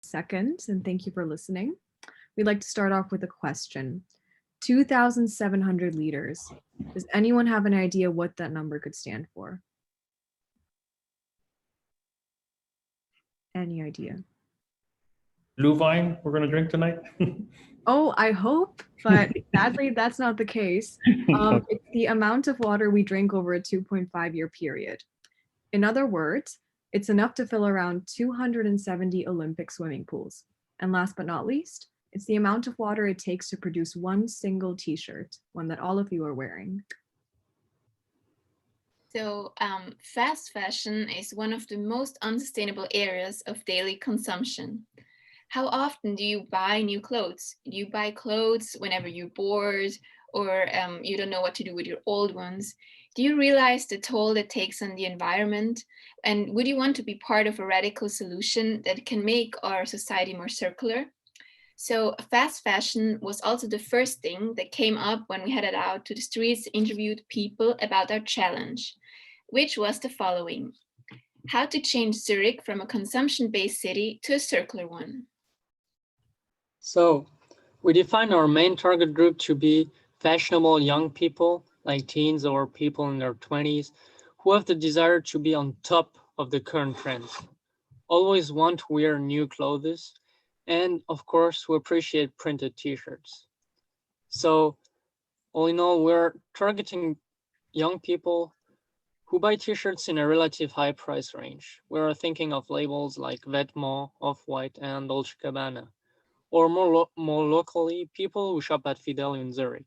seconds, and thank you for listening. We'd like to start off with a question. 2,700 liters. Does anyone have an idea what that number could stand for? Any idea? Blue wine we're going to drink tonight? Oh, I hope, but sadly, that's not the case. It's the amount of water we drink over a 2.5-year period. In other words, it's enough to fill around 270 Olympic swimming pools. And last but not least, it's the amount of water it takes to produce one single t-shirt, one that all of you are wearing. So fast fashion is one of the most unsustainable areas of daily consumption. How often do you buy new clothes? Do you buy clothes whenever you're bored or you don't know what to do with your old ones? Do you realize the toll it takes on the environment? And would you want to be part of a radical solution that can make our society more circular? So fast fashion was also the first thing that came up when we headed out to the streets, interviewed people about our challenge, which was the following: how to change Zurich from a consumption-based city to a circular one. So we defined our main target group to be fashionable young people, like teens or people in their 20s, who have the desire to be on top of the current trends, always want to wear new clothes, and of course, who appreciate printed t-shirts. So all in all, we're targeting young people who buy t-shirts in a relative high price range. We're thinking of labels like Vetements, Off-White, and Dolce & Gabbana, or more locally, people who shop at Fidelio in Zurich.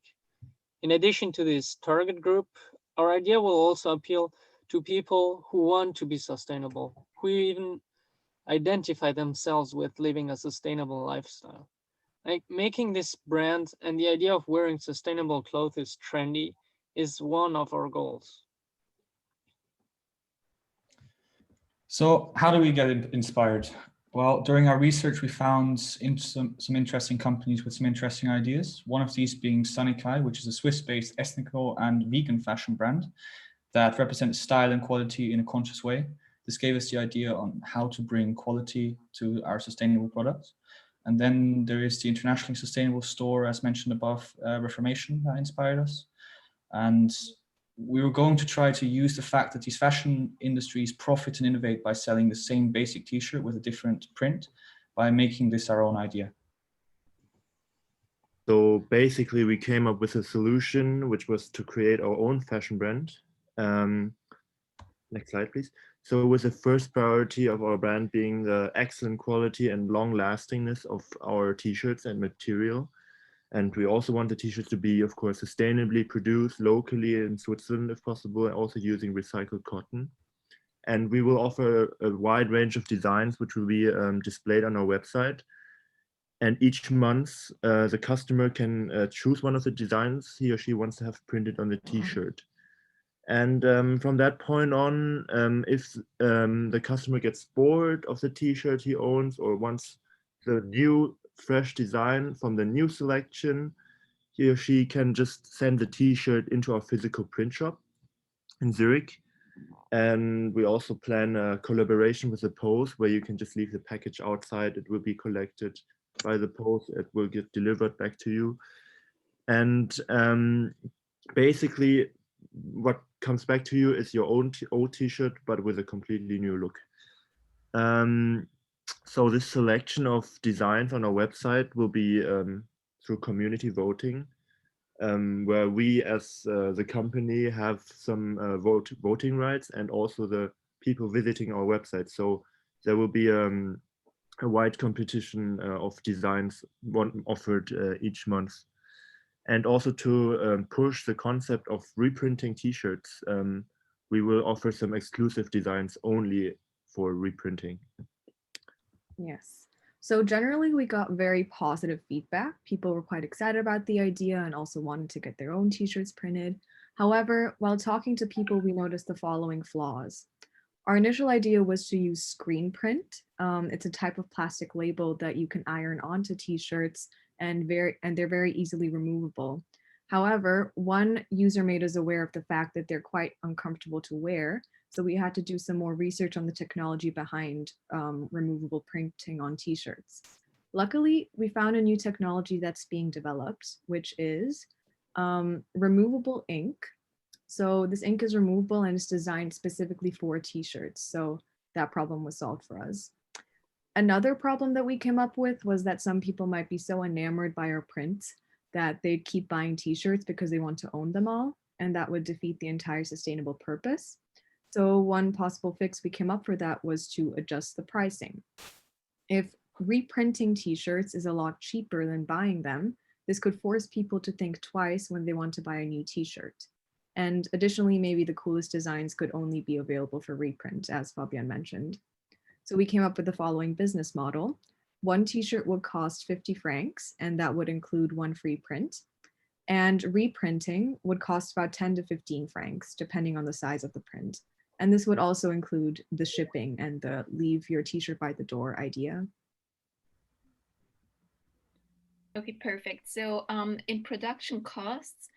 In addition to this target group, our idea will also appeal to people who want to be sustainable, who even identify themselves with living a sustainable lifestyle. Like making this brand and the idea of wearing sustainable clothes trendy is one of our goals. So how do we get inspired? Well, during our research, we found some interesting companies with some interesting ideas. One of these being Sanikai, which is a Swiss-based ethnical and vegan fashion brand that represents style and quality in a conscious way. This gave us the idea on how to bring quality to our sustainable products. And then there is the internationally sustainable store, as mentioned above, Reformation, that inspired us. And we were going to try to use the fact that these fashion industries profit and innovate by selling the same basic t-shirt with a different print by making this our own idea. So basically we came up with a solution, which was to create our own fashion brand. Next slide, please. So with the first priority of our brand being the excellent quality and long lastingness of our t-shirts and material. And we also want the t-shirts to be, of course, sustainably produced locally in Switzerland, if possible, and also using recycled cotton. And we will offer a wide range of designs, which will be displayed on our website. And each month, the customer can choose one of the designs he or she wants to have printed on the t-shirt. And from that point on, if the customer gets bored of the t-shirt he owns or wants the new fresh design from the new selection, he or she can just send the t-shirt into our physical print shop in Zurich. And we also plan a collaboration with the post where you can just leave the package outside. It will be collected by the post. It will get delivered back to you. And basically what comes back to you is your own old t-shirt, but with a completely new look. So this selection of designs on our website will be through community voting, where we as the company have some voting rights and also the people visiting our website. So there will be a wide competition of designs offered each month. And also to push the concept of reprinting t-shirts, we will offer some exclusive designs only for reprinting. Yes. So generally we got very positive feedback. People were quite excited about the idea and also wanted to get their own t-shirts printed. However, while talking to people, we noticed the following flaws. Our initial idea was to use screen print. It's a type of plastic label that you can iron onto t-shirts and they're very easily removable. However, one user made us aware of the fact that they're quite uncomfortable to wear So we had to do some more research on the technology behind removable printing on t-shirts. Luckily, we found a new technology that's being developed, which is removable ink. So this ink is removable and it's designed specifically for t-shirts. So that problem was solved for us. Another problem that we came up with was that some people might be so enamored by our print that they'd keep buying t-shirts because they want to own them all, and that would defeat the entire sustainable purpose. So one possible fix we came up for that was to adjust the pricing. If reprinting t-shirts is a lot cheaper than buying them, this could force people to think twice when they want to buy a new t-shirt. And additionally, maybe the coolest designs could only be available for reprint, as Fabian mentioned. So we came up with the following business model. One t-shirt would cost 50 francs, and that would include one free print. And reprinting would cost about 10 to 15 francs, depending on the size of the print. And this would also include the shipping and the leave your t-shirt by the door idea. Okay, perfect. So in production costs,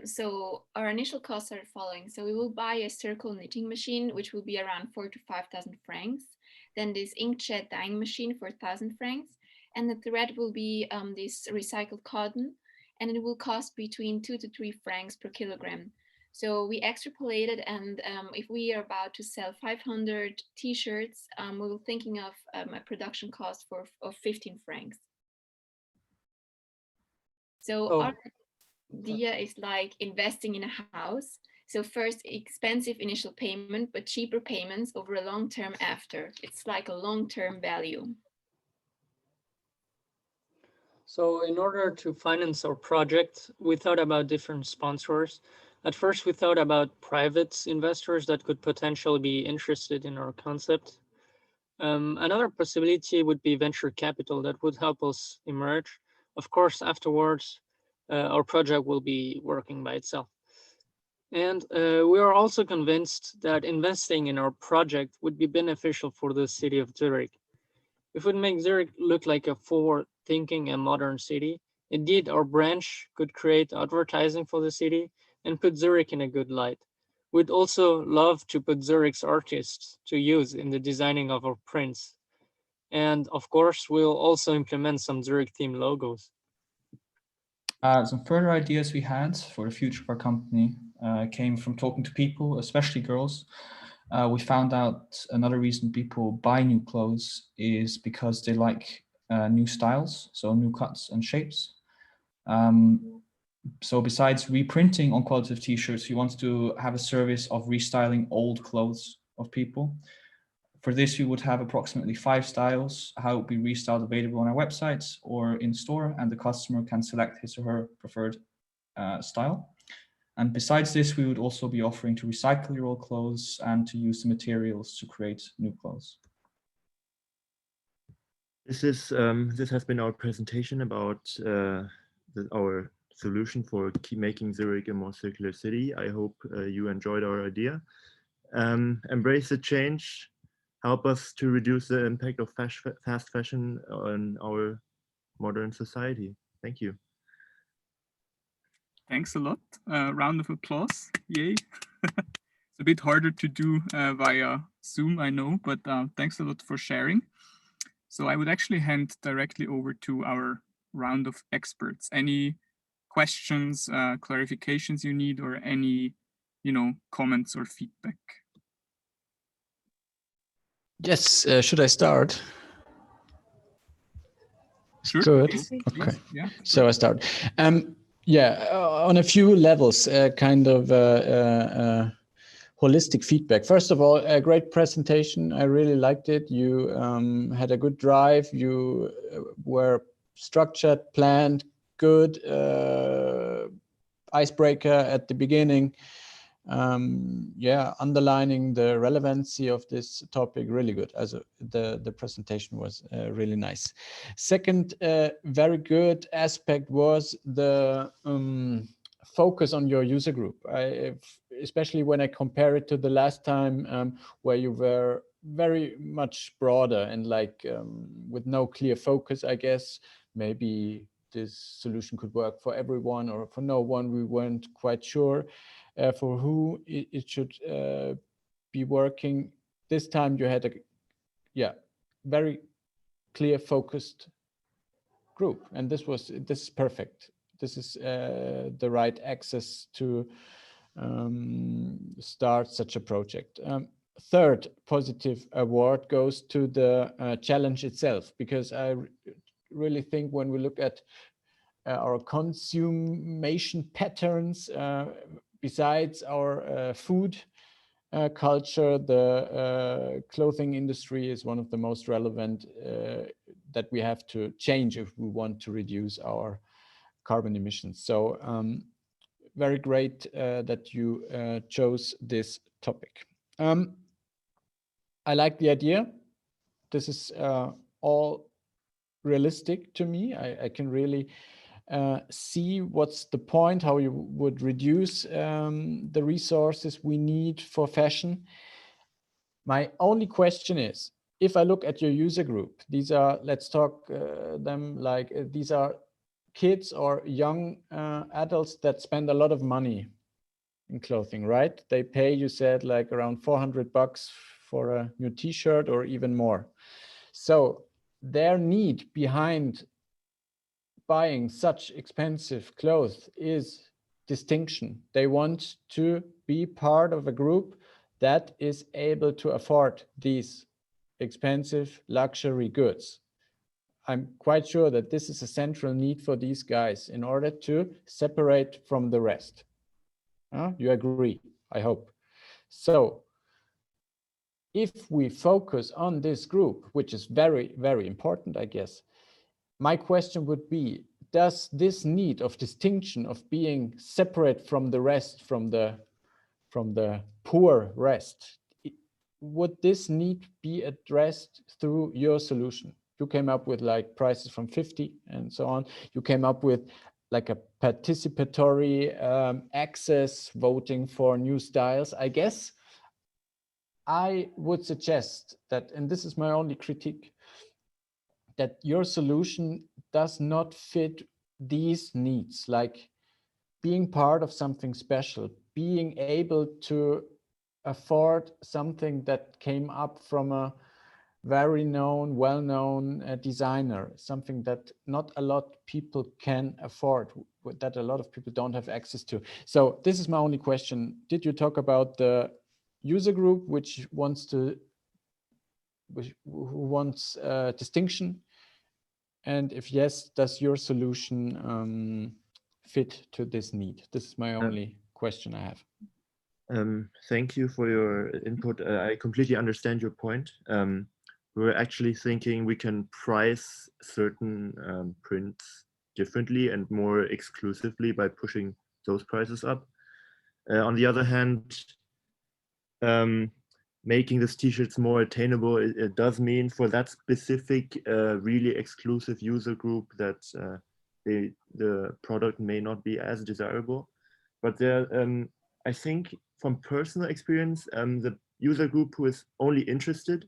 so our initial costs are the following. So we will buy a circle knitting machine, which will be around 4,000 to 5,000 francs. Then this inkjet dyeing machine for 1,000 francs. And the thread will be this recycled cotton, and it will cost between 2 to 3 francs per kilogram. So we extrapolated, and if we are about to sell 500 t-shirts, we were thinking of a production cost of 15 francs. So our idea is like investing in a house. So first, expensive initial payment, but cheaper payments over a long term after. It's like a long-term value. So in order to finance our project, we thought about different sponsors. At first, we thought about private investors that could potentially be interested in our concept. Another possibility would be venture capital that would help us emerge. Of course, afterwards, our project will be working by itself. And we are also convinced that investing in our project would be beneficial for the city of Zurich. It would make Zurich look like a forward-thinking and modern city. Indeed, our branch could create advertising for the city and put Zurich in a good light. We'd also love to put Zurich's artists to use in the designing of our prints. And of course, we'll also implement some Zurich-themed logos. Some further ideas we had for the future of our company came from talking to people, especially girls. We found out another reason people buy new clothes is because they like new styles, so new cuts and shapes. So besides reprinting on qualitative t-shirts, we want to have a service of restyling old clothes of people. For this, we would have approximately 5 styles, how it would be restyled available on our websites or in store, and the customer can select his or her preferred style. And besides this, we would also be offering to recycle your old clothes and to use the materials to create new clothes. This has been our presentation about our solution for making Zurich a more circular city. I hope you enjoyed our idea. Embrace the change. Help us to reduce the impact of fast fashion on our modern society. Thank you. Thanks a lot. Round of applause. Yay. It's a bit harder to do via Zoom, I know, but thanks a lot for sharing. So I would actually hand directly over to our round of experts. Any questions, clarifications you need, or any, comments or feedback? Yes, should I start? Sure. Good. Please. Okay. Yeah. So I start. Yeah, on a few levels, kind of holistic feedback. First of all, a great presentation. I really liked it. You had a good drive. You were structured, planned, good, icebreaker at the beginning. Yeah, underlining the relevancy of this topic, really good. As the presentation was really nice. Second, very good aspect was the focus on your user group. Especially when I compare it to the last time where you were very much broader and like with no clear focus, I guess. Maybe this solution could work for everyone or for no one. We weren't quite sure for who it should be working. This time you had a very clear focused group, and this is perfect. This is the right access to start such a project. Third positive award goes to the challenge itself, because I really think when we look at our consumption patterns, besides our food culture, the clothing industry is one of the most relevant that we have to change if we want to reduce our carbon emissions. So very great that you chose this topic. I like the idea. This is all realistic to me. I can really see what's the point, how you would reduce the resources we need for fashion. My only question is, if I look at your user group, these are, let's talk them like these are kids or young adults that spend a lot of money in clothing, right? They pay, you said, like around $400 for a new t-shirt or even more. So their need behind buying such expensive clothes is distinction. They want to be part of a group that is able to afford these expensive luxury goods. I'm quite sure that this is a central need for these guys in order to separate from the rest. You agree, I hope. So if we focus on this group, which is very, very important, I guess, my question would be, does this need of distinction, of being separate from the rest, from the poor rest, would this need be addressed through your solution? You came up with like prices from 50 and so on. You came up with like a participatory access, voting for new styles. I guess I would suggest that, and this is my only critique, that your solution does not fit these needs, like being part of something special, being able to afford something that came up from a very known, well-known designer, something that not a lot of people can afford, that a lot of people don't have access to. So this is my only question. Did you talk about the user group who wants distinction? And if yes, does your solution fit to this need? This is my only question I have. Thank you for your input. I completely understand your point. We're actually thinking we can price certain prints differently and more exclusively by pushing those prices up. On the other hand, making these t-shirts more attainable, it does mean for that specific, really exclusive user group that the product may not be as desirable. But there, I think from personal experience, the user group who is only interested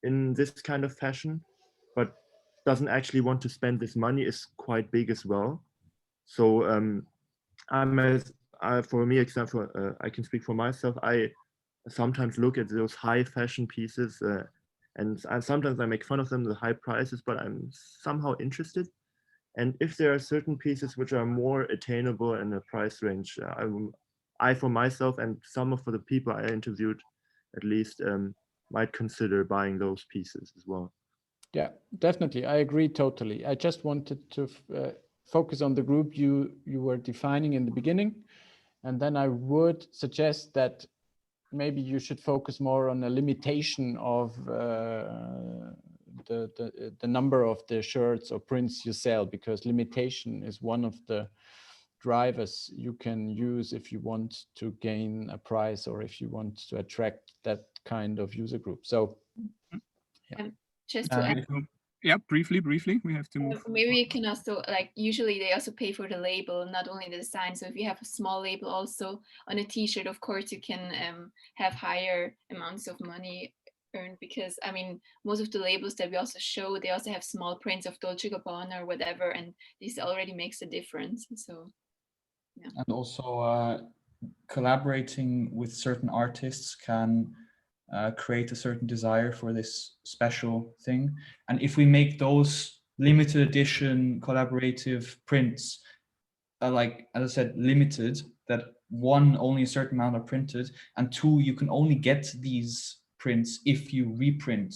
in this kind of fashion, but doesn't actually want to spend this money is quite big as well. So for me, example, I can speak for myself. I sometimes look at those high fashion pieces and sometimes I make fun of them, the high prices, but I'm somehow interested. And if there are certain pieces which are more attainable in a price range, I for myself and some of the people I interviewed at least might consider buying those pieces as well. Yeah, definitely. I agree totally. I just wanted to focus on the group you were defining in the beginning. And then I would suggest that maybe you should focus more on a limitation of the number of the shirts or prints you sell, because limitation is one of the drivers you can use if you want to gain a price or if you want to attract that kind of user group. So yeah. Just to add, yeah, briefly, we have to move. Maybe you can also, like, usually they also pay for the label, not only the design. So if you have a small label also on a t-shirt, of course you can have higher amounts of money earned, because I mean, most of the labels that we also show, they also have small prints of Dolce & Gabbana or whatever, and this already makes a difference. So yeah. And also collaborating with certain artists can create a certain desire for this special thing. And if we make those limited edition collaborative prints, like, as I said, limited, that one, only a certain amount are printed, and two, you can only get these prints if you reprint,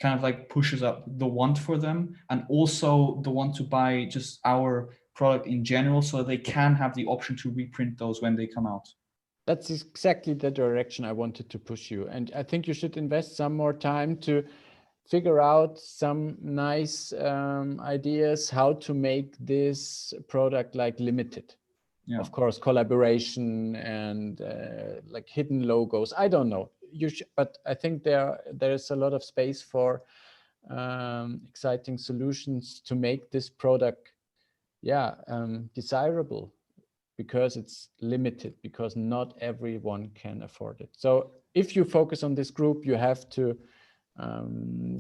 kind of like pushes up the want for them, and also the want to buy just our product in general, so they can have the option to reprint those when they come out. That's exactly the direction I wanted to push you. And I think you should invest some more time to figure out some nice ideas how to make this product like limited. Yeah. Of course, collaboration and like hidden logos. I don't know. But I think there's a lot of space for exciting solutions to make this product, desirable, because it's limited, because not everyone can afford it. So if you focus on this group, you have to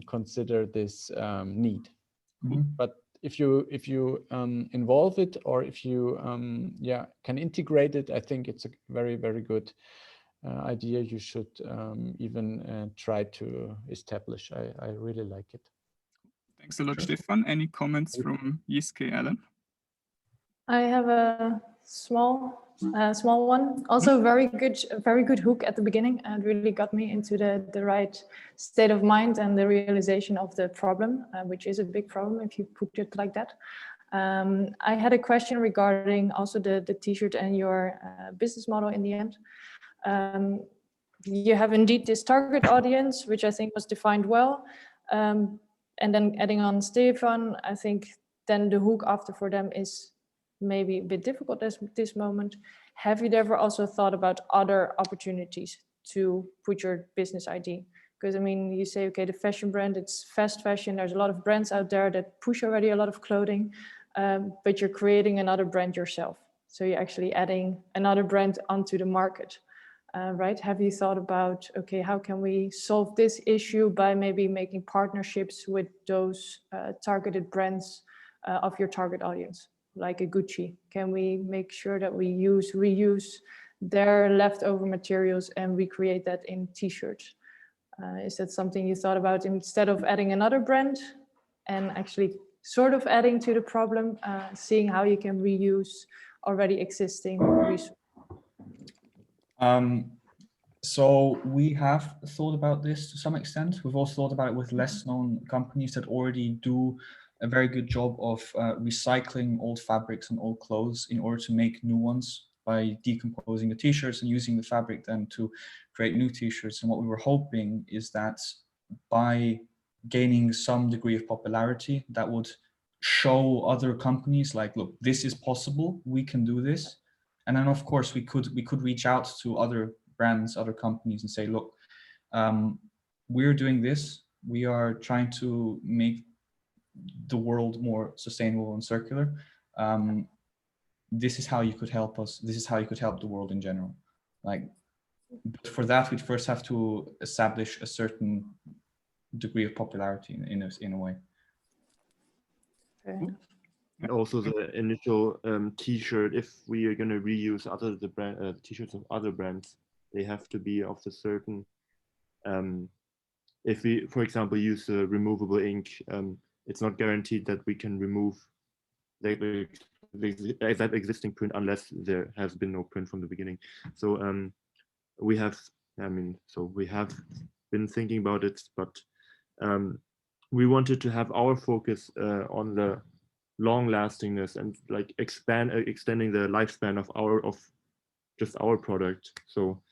consider this need. Mm-hmm. But if you involve it, or if you can integrate it, I think it's a very, very good idea you should even try to establish. I really like it. Thanks a lot, Stefan. Any comments from Yiske, Alan? I have a small one. Also very good hook at the beginning, and really got me into the right state of mind and the realization of the problem, which is a big problem if you put it like that. I had a question regarding also the t-shirt and your business model in the end. You have indeed this target audience, which I think was defined well. And then adding on Stefan, I think then the hook after for them is maybe a bit difficult at this moment. Have you ever also thought about other opportunities to put your business ID? Because I mean, you say, okay, the fashion brand, it's fast fashion. There's a lot of brands out there that push already a lot of clothing, but you're creating another brand yourself. So you're actually adding another brand onto the market, right? Have you thought about, okay, how can we solve this issue by maybe making partnerships with those targeted brands of your target audience? Like a Gucci, can we make sure that we reuse their leftover materials and recreate that in t-shirts? Is that something you thought about instead of adding another brand and actually sort of adding to the problem, seeing how you can reuse already existing resources? So we have thought about this to some extent. We've also thought about it with less known companies that already do a very good job of recycling old fabrics and old clothes in order to make new ones by decomposing the t-shirts and using the fabric then to create new t-shirts. And what we were hoping is that by gaining some degree of popularity, that would show other companies like, look, this is possible, we can do this. And then of course we could reach out to other brands, other companies and say, look, we're doing this, we are trying to make the world more sustainable and circular. This is how you could help us. This is how you could help the world in general. Like, but for that, we'd first have to establish a certain degree of popularity in a way. And also the initial t-shirt, if we are going to reuse t-shirts of other brands, they have to be of a certain, if we, for example, use a removable ink, it's not guaranteed that we can remove that existing print unless there has been no print from the beginning. So we have been thinking about it, but we wanted to have our focus on the long lastingness and like extending the lifespan of just our product. So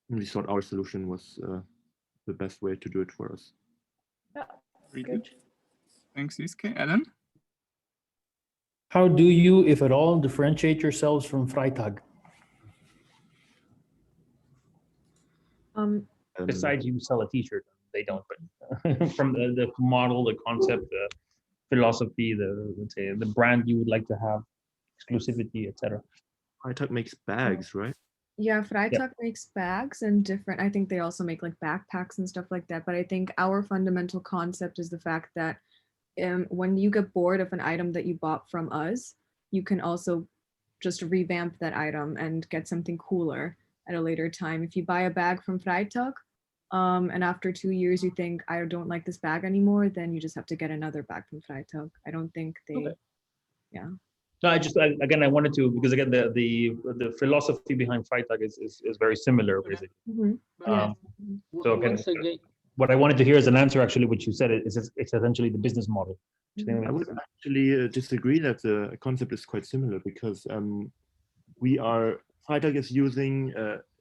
we thought our solution was the best way to do it for us. Yeah, very good. Thanks, Yiske. Alan? How do you, if at all, differentiate yourselves from Freitag? Besides you sell a t-shirt, they don't, but from the model, the concept, the philosophy, let's say the brand you would like to have, exclusivity, etc. Freitag makes bags, right? Yeah, Freitag makes bags and different, I think they also make like backpacks and stuff like that. But I think our fundamental concept is the fact that when you get bored of an item that you bought from us, you can also just revamp that item and get something cooler at a later time. If you buy a bag from Freitag, and after 2 years you think I don't like this bag anymore, then you just have to get another bag from Freitag. I don't think they, Okay. yeah. No, again, I wanted to, because again, the philosophy behind Freitag is very similar, basically. Yeah. So again, Once again, what I wanted to hear as an answer, actually, what you said, is it's essentially the business model. I would actually disagree that the concept is quite similar, because Freitag is using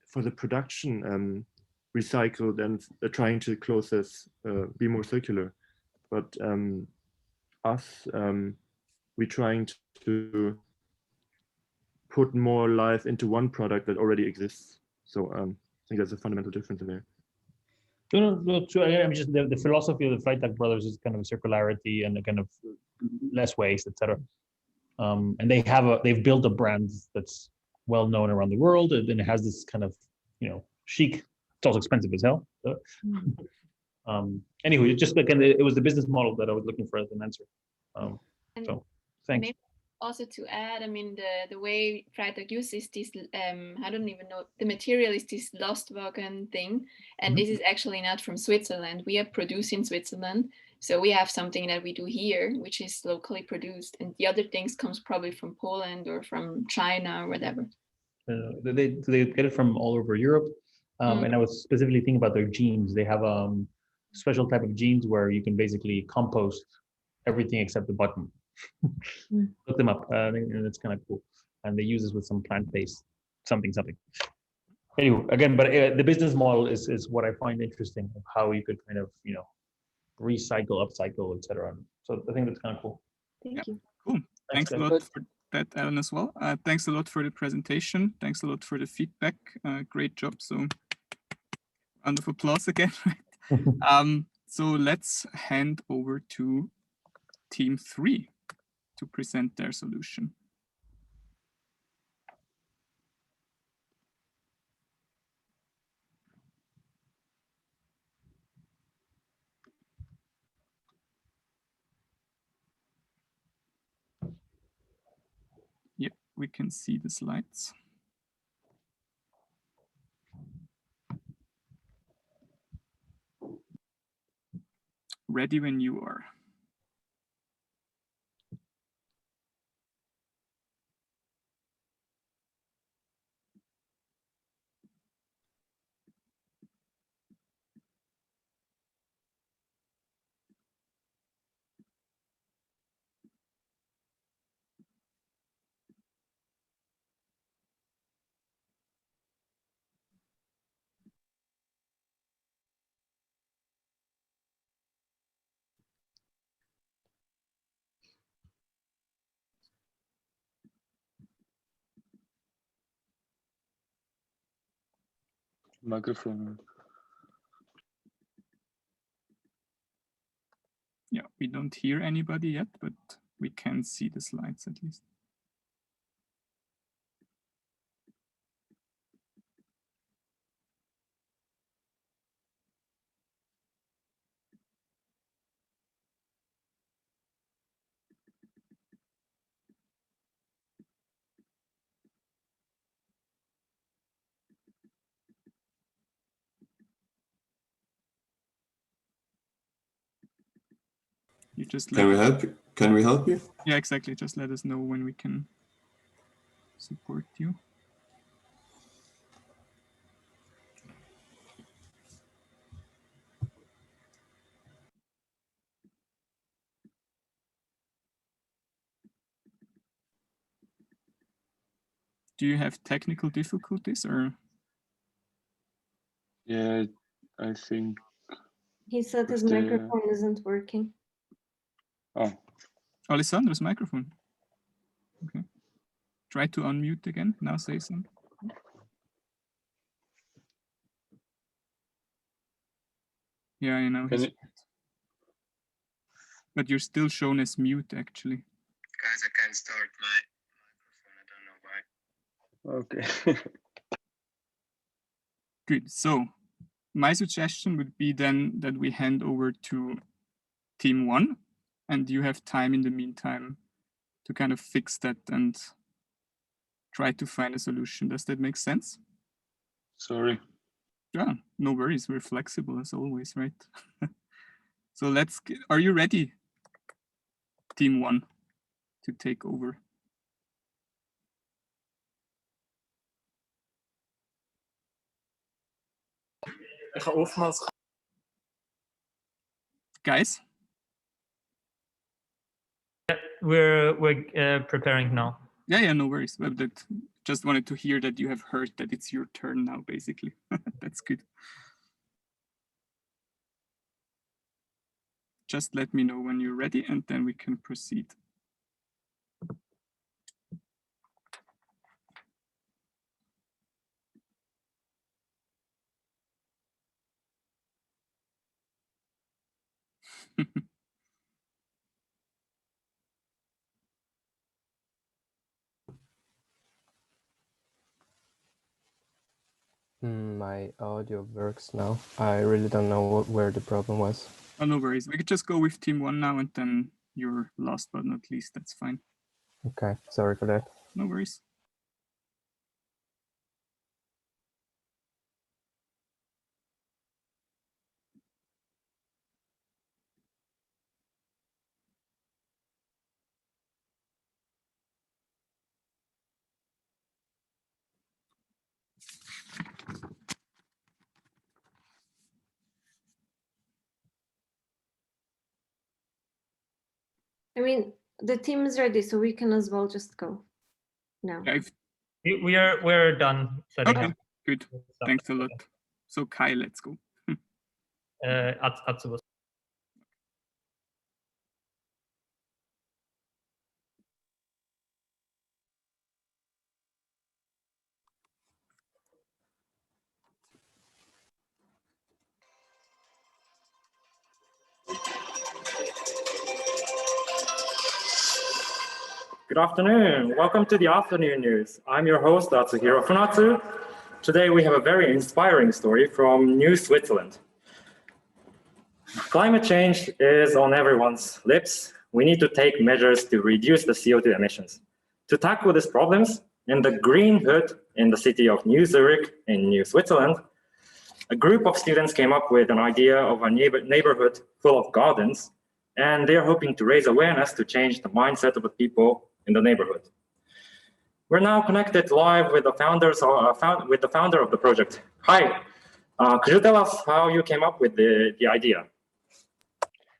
for the production recycled and trying to close this, be more circular. But us, we're trying to put more life into one product that already exists. So I think that's a fundamental difference there. No, true. I'm just the philosophy of the Freitag brothers is kind of circularity and a kind of less waste, etc. And they've built a brand that's well known around the world, and it has this kind of chic. It's also expensive as hell. Anyway, just again, it was the business model that I was looking for as an answer. So thanks. Maybe also to add, I mean, the way Freitag uses this, I don't even know, the material is this Lastwagen thing, and this is actually not from Switzerland. We are produced in Switzerland, so we have something that we do here, which is locally produced, and the other things comes probably from Poland or from China or whatever. They get it from all over Europe, and I was specifically thinking about their jeans. They have a special type of jeans where you can basically compost everything except the button. Look them up. I think it's kind of cool, and they use this with some plant-based something. Anyway, again, but the business model is what I find interesting, of how you could kind of recycle, upcycle, etc. So I think that's kind of cool. Thank you. Cool. Thanks a lot for that, Alan, as well. Thanks a lot for the presentation. Thanks a lot for the feedback. Great job. So round of applause again. So let's hand over to Team 3 to present their solution. Yep, we can see the slides. Ready when you are. Microphone. Yeah, we don't hear anybody yet, but we can see the slides at least. You just Can we help you? Can we help you? Yeah, exactly. Just let us know when we can support you. Do you have technical difficulties or? Yeah, I think. He said his microphone isn't working. Oh. Alessandro's microphone. Okay. Try to unmute again. Now say something. Yeah, I know. But you're still shown as mute, actually. Guys, I can't start my microphone. I don't know why. Okay. Good. So my suggestion would be then that we hand over to Team 1, and you have time in the meantime to kind of fix that and try to find a solution. Does that make sense? Sorry. Yeah, no worries. We're flexible as always, right? So are you ready, Team 1, to take over? Guys? We're preparing now. Yeah, no worries. But just wanted to hear that you have heard that it's your turn now, basically. That's good. Just let me know when you're ready, and then we can proceed. My audio works now. I really don't know where the problem was. Oh, no worries. We could just go with Team 1 now, and then you're last but not least. That's fine. Okay, sorry for that. No worries. I mean, the team is ready, so we can as well just go now. Yeah, we're done setting okay, up. good. Thanks a lot. So Kai, let's go. Atsu. Good afternoon. Welcome to the afternoon news. I'm your host, Atsuhiro Funatsu. Today we have a very inspiring story from New Switzerland. Climate change is on everyone's lips. We need to take measures to reduce the CO2 emissions. To tackle these problems, in the Green Hood in the city of New Zurich in New Switzerland, a group of students came up with an idea of a neighborhood full of gardens, and they're hoping to raise awareness to change the mindset of the people in the neighborhood. We're now connected live with the founder of the project. Hi, could you tell us how you came up with the idea?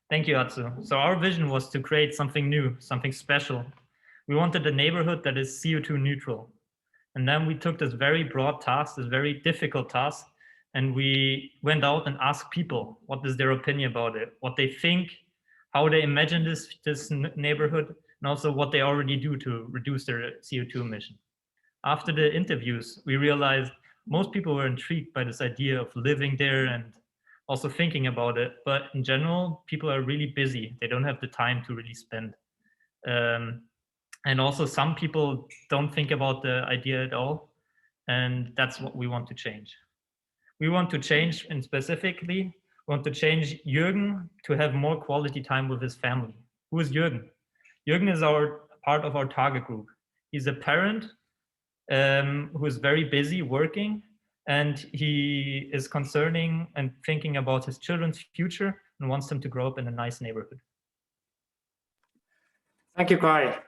Thank you, Atsu. So our vision was to create something new, something special. We wanted a neighborhood that is CO2 neutral. And then we took this very broad task, this very difficult task, and we went out and asked people what is their opinion about it, what they think, how they imagine this neighborhood, and also what they already do to reduce their CO2 emission. After the interviews, we realized most people were intrigued by this idea of living there and also thinking about it. But in general, people are really busy. They don't have the time to really spend. And also some people don't think about the idea at all. And that's what we want to change. We want to change, and specifically, want to change Jürgen to have more quality time with his family. Who is Jürgen? Jürgen is part of our target group. He's a parent who is very busy working, and he is concerning and thinking about his children's future and wants them to grow up in a nice neighborhood. Thank you, Kai.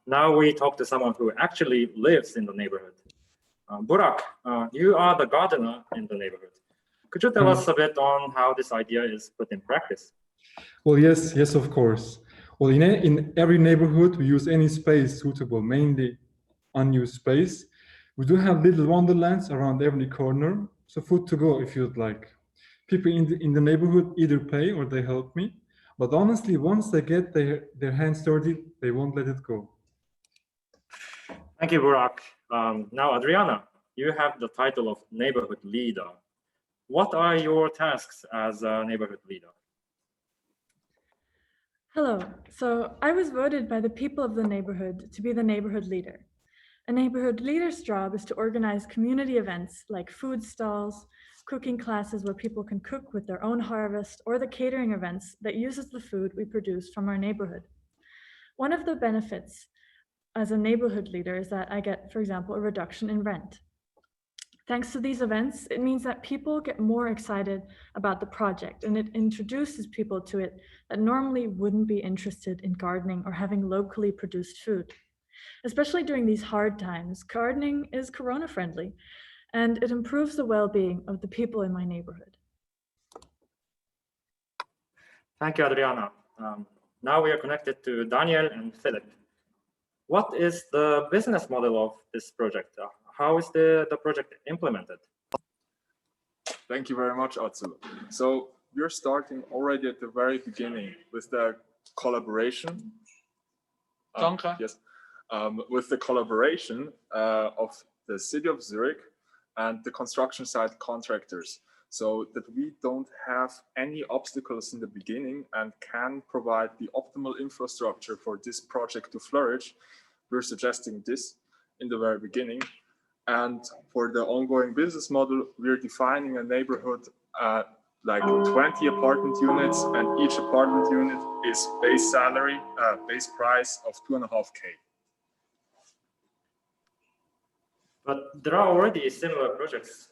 Now we talk to someone who actually lives in the neighborhood. Burak, you are the gardener in the neighborhood. Could you tell us a bit on how this idea is put in practice? Well, yes, of course. Well, in every neighborhood, we use any space suitable, mainly unused space. We do have little wonderlands around every corner, so food to go if you'd like. People in the neighborhood either pay or they help me, but honestly, once they get their hands dirty, they won't let it go. Thank you, Burak. Now, Adriana, you have the title of neighborhood leader. What are your tasks as a neighborhood leader? Hello. So I was voted by the people of the neighborhood to be the neighborhood leader. A neighborhood leader's job is to organize community events like food stalls, cooking classes where people can cook with their own harvest, or the catering events that uses the food we produce from our neighborhood. One of the benefits as a neighborhood leader is that I get, for example, a reduction in rent. Thanks to these events, it means that people get more excited about the project, and it introduces people to it that normally wouldn't be interested in gardening or having locally produced food. Especially during these hard times, gardening is corona friendly, and it improves the well-being of the people in my neighborhood. Thank you, Adriana. Now we are connected to Daniel and Philip. What is the business model of this project? How is the project implemented? Thank you very much, Atsu. So we're starting already at the very beginning with the collaboration. Yes, with the collaboration of the city of Zurich and the construction site contractors, so that we don't have any obstacles in the beginning and can provide the optimal infrastructure for this project to flourish. We're suggesting this in the very beginning. And for the ongoing business model, we're defining a neighborhood like 20 apartment units, and each apartment unit is base salary, base price of 2.5K. But there are already similar projects.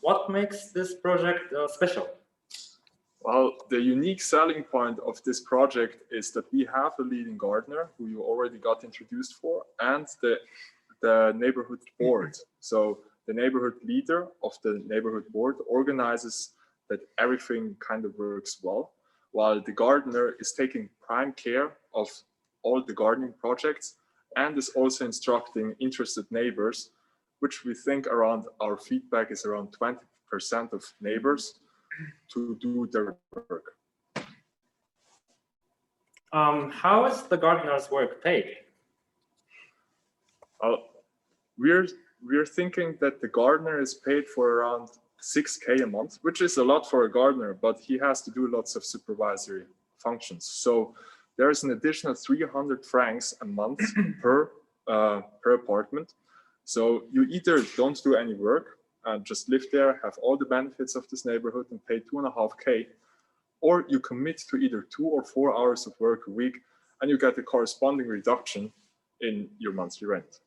What makes this project special? Well, the unique selling point of this project is that we have a leading gardener who you already got introduced for, and the neighborhood board. So the neighborhood leader of the neighborhood board organizes that everything kind of works well, while the gardener is taking prime care of all the gardening projects and is also instructing interested neighbors, which we think around our feedback is around 20% of neighbors to do their work. How is the gardener's work paid? We're thinking that the gardener is paid for around 6K a month, which is a lot for a gardener, but he has to do lots of supervisory functions. So there is an additional 300 francs a month per apartment. So you either don't do any work and just live there, have all the benefits of this neighborhood and pay 2.5K, or you commit to either 2 or 4 hours of work a week and you get a corresponding reduction in your monthly rent.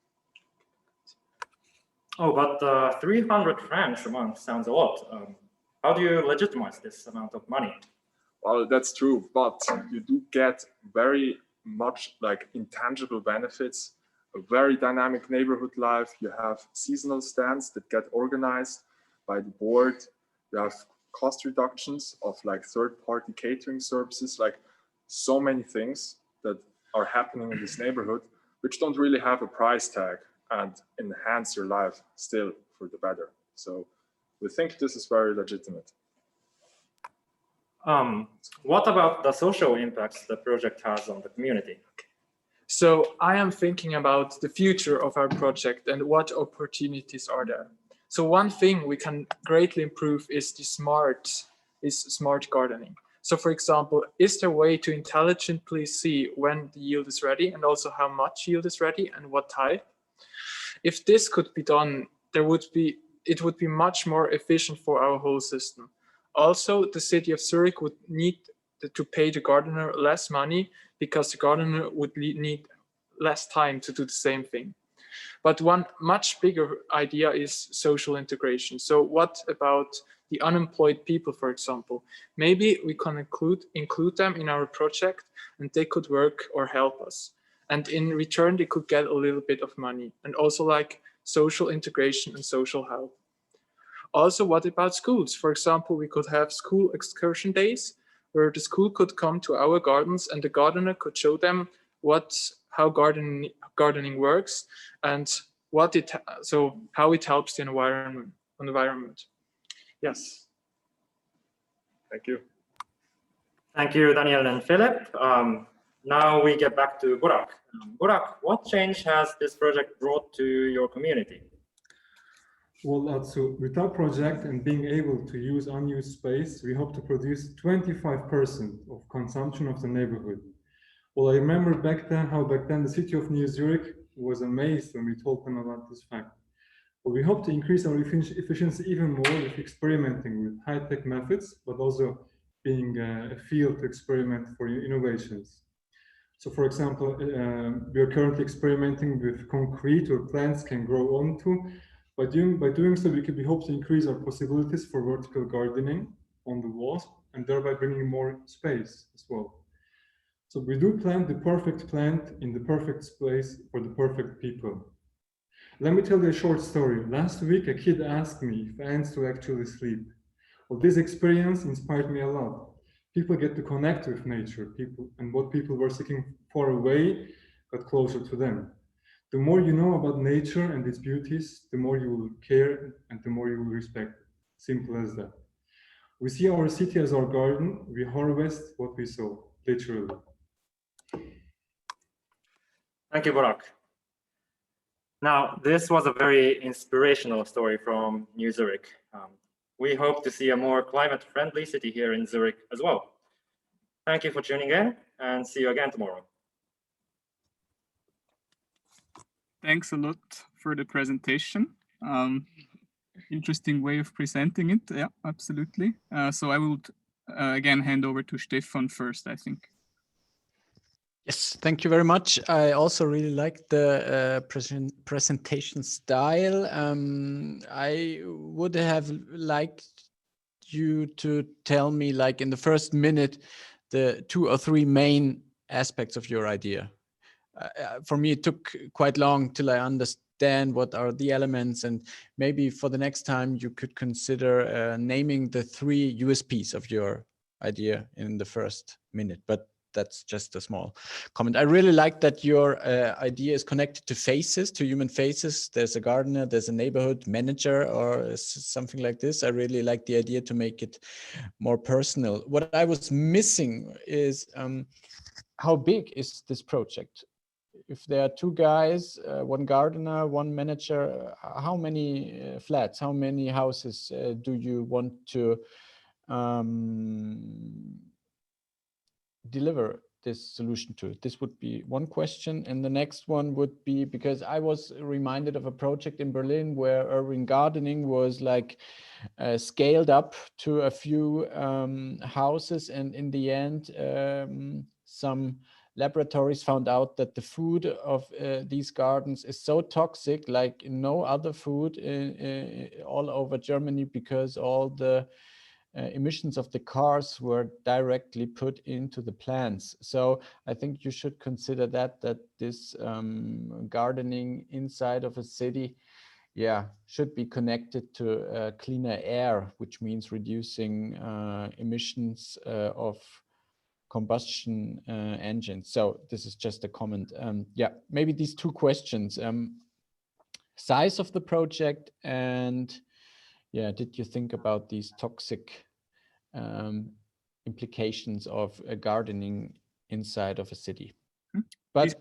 Oh, but 300 francs a month sounds a lot. How do you legitimize this amount of money? Well, that's true, but you do get very much like intangible benefits, a very dynamic neighborhood life. You have seasonal stands that get organized by the board. You have cost reductions of like third-party catering services, like so many things that are happening in this neighborhood, which don't really have a price tag and enhance your life still for the better. So we think this is very legitimate. What about the social impacts the project has on the community? So I am thinking about the future of our project and what opportunities are there. So one thing we can greatly improve is smart gardening. So for example, is there a way to intelligently see when the yield is ready and also how much yield is ready and what type? If this could be done, it would be much more efficient for our whole system. Also, the city of Zurich would need to pay the gardener less money because the gardener would need less time to do the same thing. But one much bigger idea is social integration. So what about the unemployed people, for example? Maybe we can include them in our project and they could work or help us. And in return, they could get a little bit of money and also like social integration and social help. Also, what about schools? For example, we could have school excursion days where the school could come to our gardens and the gardener could show them how gardening works and how it helps the environment. Yes. Thank you. Thank you, Daniel and Philip. Now we get back to Burak. Burak, what change has this project brought to your community? Well, Atsu, with our project and being able to use unused space, we hope to produce 25% of consumption of the neighborhood. Well, I remember back then the city of New Zurich was amazed when we told them about this fact. Well, we hope to increase our efficiency even more with experimenting with high-tech methods, but also being a field to experiment for innovations. So for example, we are currently experimenting with concrete where plants can grow onto, By doing so, we hope to increase our possibilities for vertical gardening on the walls and thereby bringing more space as well. So we do plant the perfect plant in the perfect place for the perfect people. Let me tell you a short story. Last week, a kid asked me if ants will actually sleep. Well, this experience inspired me a lot. People get to connect with nature, and what people were seeking far away got closer to them. The more you know about nature and its beauties, the more you will care and the more you will respect it. Simple as that. We see our city as our garden. We harvest what we sow, literally. Thank you, Burak. Now, this was a very inspirational story from New Zurich. We hope to see a more climate-friendly city here in Zurich as well. Thank you for tuning in, and see you again tomorrow. Thanks a lot for the presentation. Interesting way of presenting it. Yeah, absolutely. So I would again hand over to Stefan first, I think. Yes, thank you very much. I also really like the presentation style. I would have liked you to tell me, like in the first minute, the 2 or 3 main aspects of your idea. For me, it took quite long till I understand what are the elements, and maybe for the next time you could consider naming the 3 USPs of your idea in the first minute. But that's just a small comment. I really like that your idea is connected to faces, to human faces. There's a gardener, there's a neighborhood manager or something like this. I really like the idea to make it more personal. What I was missing is how big is this project? If there are 2 guys, 1 gardener, 1 manager, how many flats, how many houses do you want to deliver this solution to? This would be one question. And the next one would be, because I was reminded of a project in Berlin where urban gardening was like scaled up to a few houses, and in the end some laboratories found out that the food of these gardens is so toxic, like no other food all over Germany, because all the emissions of the cars were directly put into the plants. So I think you should consider that this gardening inside of a city, yeah, should be connected to cleaner air, which means reducing emissions of combustion engines. So this is just a comment. Yeah, maybe these 2 questions: size of the project, and yeah, did you think about these toxic implications of gardening inside of a city? But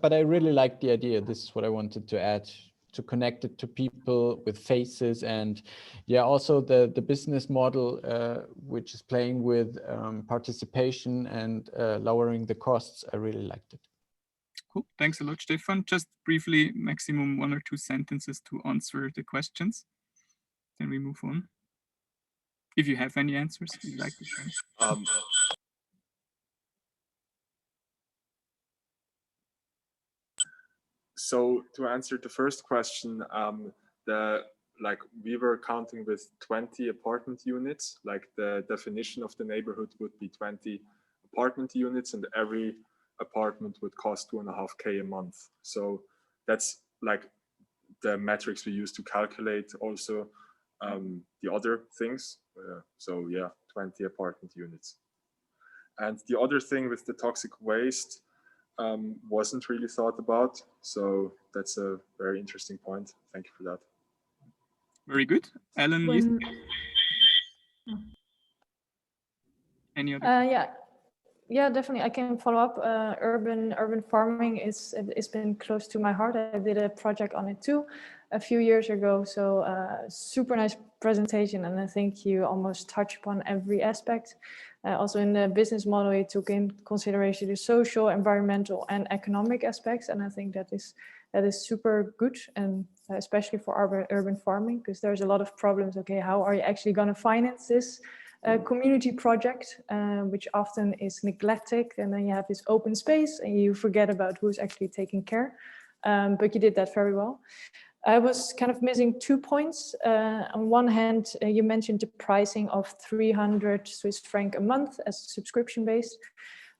but I really like the idea. This is what I wanted to add, to connect it to people with faces, and yeah, also the business model, which is playing with participation and lowering the costs. I really liked it. Cool. Thanks a lot, Stefan. Just briefly, maximum 1 or 2 sentences to answer the questions. Then we move on. If you have any answers you'd like to share. So to answer the first question, we were counting with 20 apartment units. Like the definition of the neighborhood would be 20 apartment units, and every apartment would cost 2.5K a month. So that's like the metrics we use to calculate also the other things. So yeah, 20 apartment units. And the other thing with the toxic waste wasn't really thought about. So that's a very interesting point. Thank you for that. Very good. Ellen, any other? Yeah, definitely. I can follow up. Urban farming it's been close to my heart. I did a project on it too a few years ago. So super nice presentation, and I think you almost touch upon every aspect. Also in the business model, you took in consideration the social, environmental, and economic aspects, and I think that is super good, and especially for urban farming, because there's a lot of problems. Okay, how are you actually going to finance this community project, which often is neglected, and then you have this open space and you forget about who's actually taking care. but you did that very well. I was kind of missing 2 points. On one hand, you mentioned the pricing of 300 Swiss franc a month as subscription based.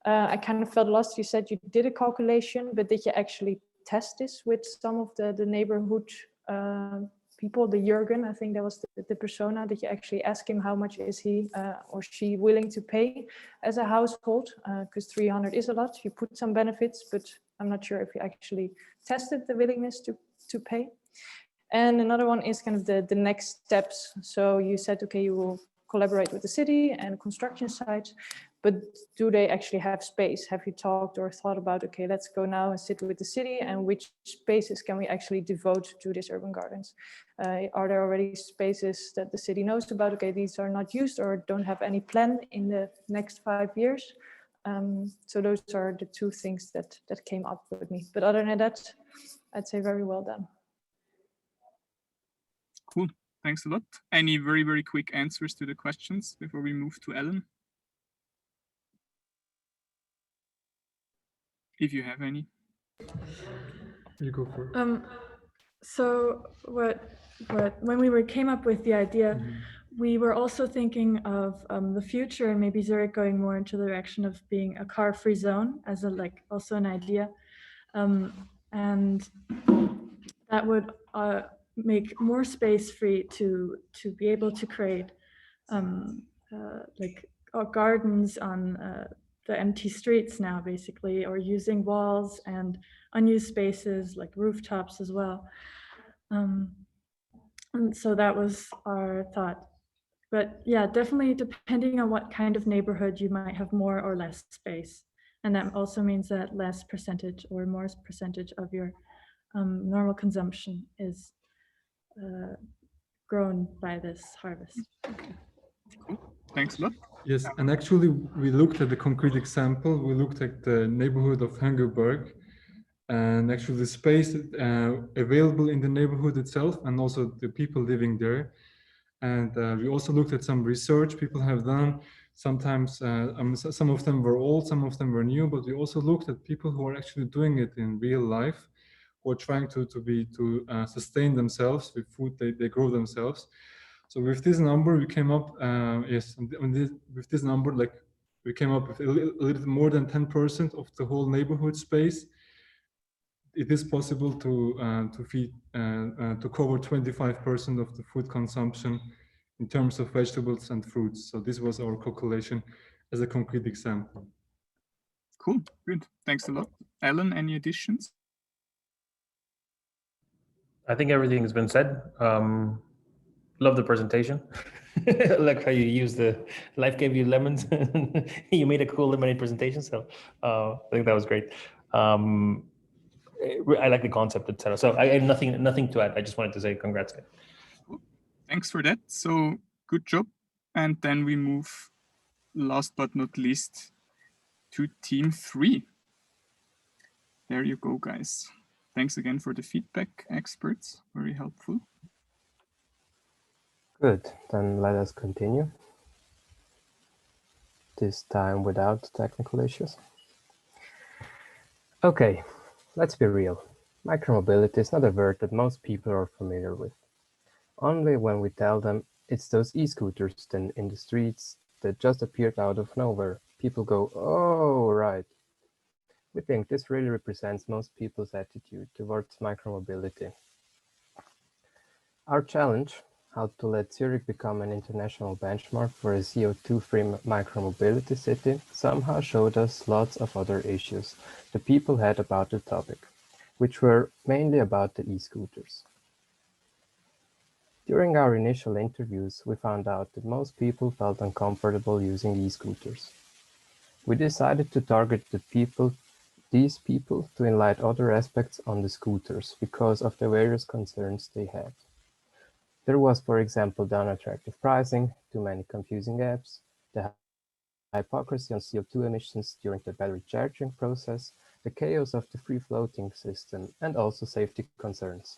I kind of felt lost. You said you did a calculation, but did you actually test this with some of the neighborhood people, the Jürgen, I think that was the persona, that you actually ask him how much is he or she willing to pay as a household, because 300 is a lot. You put some benefits, but I'm not sure if you actually tested the willingness to pay. And another one is kind of the next steps. So you said, okay, you will collaborate with the city and construction sites, but do they actually have space? Have you talked or thought about, okay, let's go now and sit with the city, and which spaces can we actually devote to these urban gardens? Are there already spaces that the city knows about? Okay, these are not used or don't have any plan in the next 5 years. So those are the 2 things that came up with me. But other than that, I'd say very well done. Cool, thanks a lot. Any very, very quick answers to the questions before we move to Ellen? If you have any. You go for it. So when we came up with the idea, we were also thinking of the future and maybe Zurich going more into the direction of being a car-free zone as also an idea, and that would make more space free to be able to create gardens on the empty streets now, basically, or using walls and unused spaces like rooftops as well. And so that was our thought. But yeah, definitely depending on what kind of neighborhood, you might have more or less space. And that also means that less percentage or more percentage of your normal consumption is grown by this harvest. Cool. Thanks a lot. Yes, and actually we looked at the concrete example. We looked at the neighborhood of Hengelberg, and actually the space available in the neighborhood itself, and also the people living there. And we also looked at some research people have done. Sometimes some of them were old, some of them were new, but we also looked at people who are actually doing it in real life, who are trying to sustain themselves with food they grow themselves. So with this number, we came up, with this number, we came up with a little more than 10% of the whole neighborhood space. It is possible to feed, to cover 25% of the food consumption in terms of vegetables and fruits. So this was our calculation as a concrete example. Cool, good, thanks a lot. Ellen, any additions? I think everything has been said. Love the presentation. Like how you use the life gave you lemons. You made a cool lemonade presentation. So I think that was great. I like the concept, etc. So I have nothing to add. I just wanted to say congrats. Cool. Thanks for that. So good job. And then we move, last but not least, to team 3. There you go, guys. Thanks again for the feedback, experts. Very helpful. Good, then let us continue. This time without technical issues. Okay, let's be real. Micromobility is not a word that most people are familiar with. Only when we tell them it's those e-scooters then in the streets that just appeared out of nowhere, people go, oh, right. We think this really represents most people's attitude towards micromobility. Our challenge, how to let Zurich become an international benchmark for a CO2-free micromobility city, somehow showed us lots of other issues the people had about the topic, which were mainly about the e-scooters. During our initial interviews, we found out that most people felt uncomfortable using e-scooters. We decided to target these people to enlighten other aspects on the scooters because of the various concerns they had. There was, for example, the unattractive pricing, too many confusing apps, the hypocrisy on CO2 emissions during the battery charging process, the chaos of the free-floating system, and also safety concerns.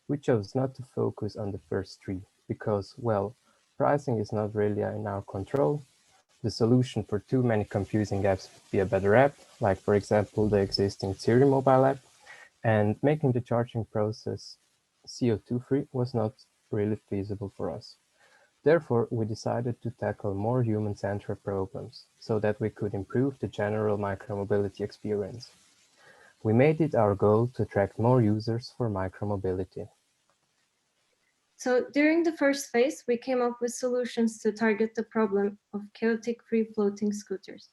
We chose not to focus on the first 3 because, well, pricing is not really in our control. The solution for too many confusing apps would be a better app, like for example the existing Siri mobile app, And making the charging process CO2-free was not really feasible for us. Therefore, we decided to tackle more human-centered problems so that we could improve the general micromobility experience. We made it our goal to attract more users for micromobility. So during the first phase, we came up with solutions to target the problem of chaotic free-floating scooters.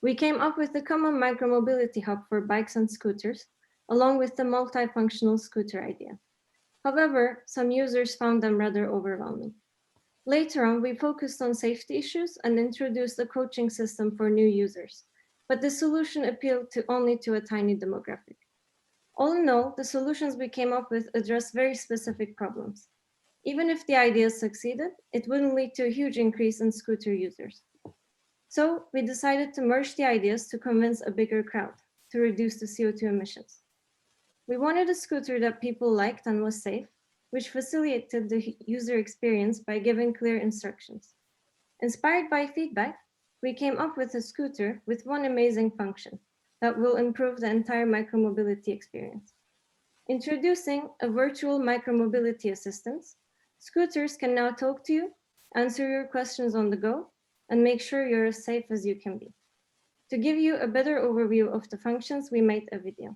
We came up with a common micromobility hub for bikes and scooters, along with the multifunctional scooter idea. However, some users found them rather overwhelming. Later on, we focused on safety issues and introduced a coaching system for new users, but the solution appealed only to a tiny demographic. All in all, the solutions we came up with address very specific problems. Even if the ideas succeeded, it wouldn't lead to a huge increase in scooter users. So we decided to merge the ideas to convince a bigger crowd to reduce the CO2 emissions. We wanted a scooter that people liked and was safe, which facilitated the user experience by giving clear instructions. Inspired by feedback, we came up with a scooter with one amazing function that will improve the entire micromobility experience. Introducing a virtual micromobility assistant, scooters can now talk to you, answer your questions on the go, and make sure you're as safe as you can be. To give you a better overview of the functions, we made a video.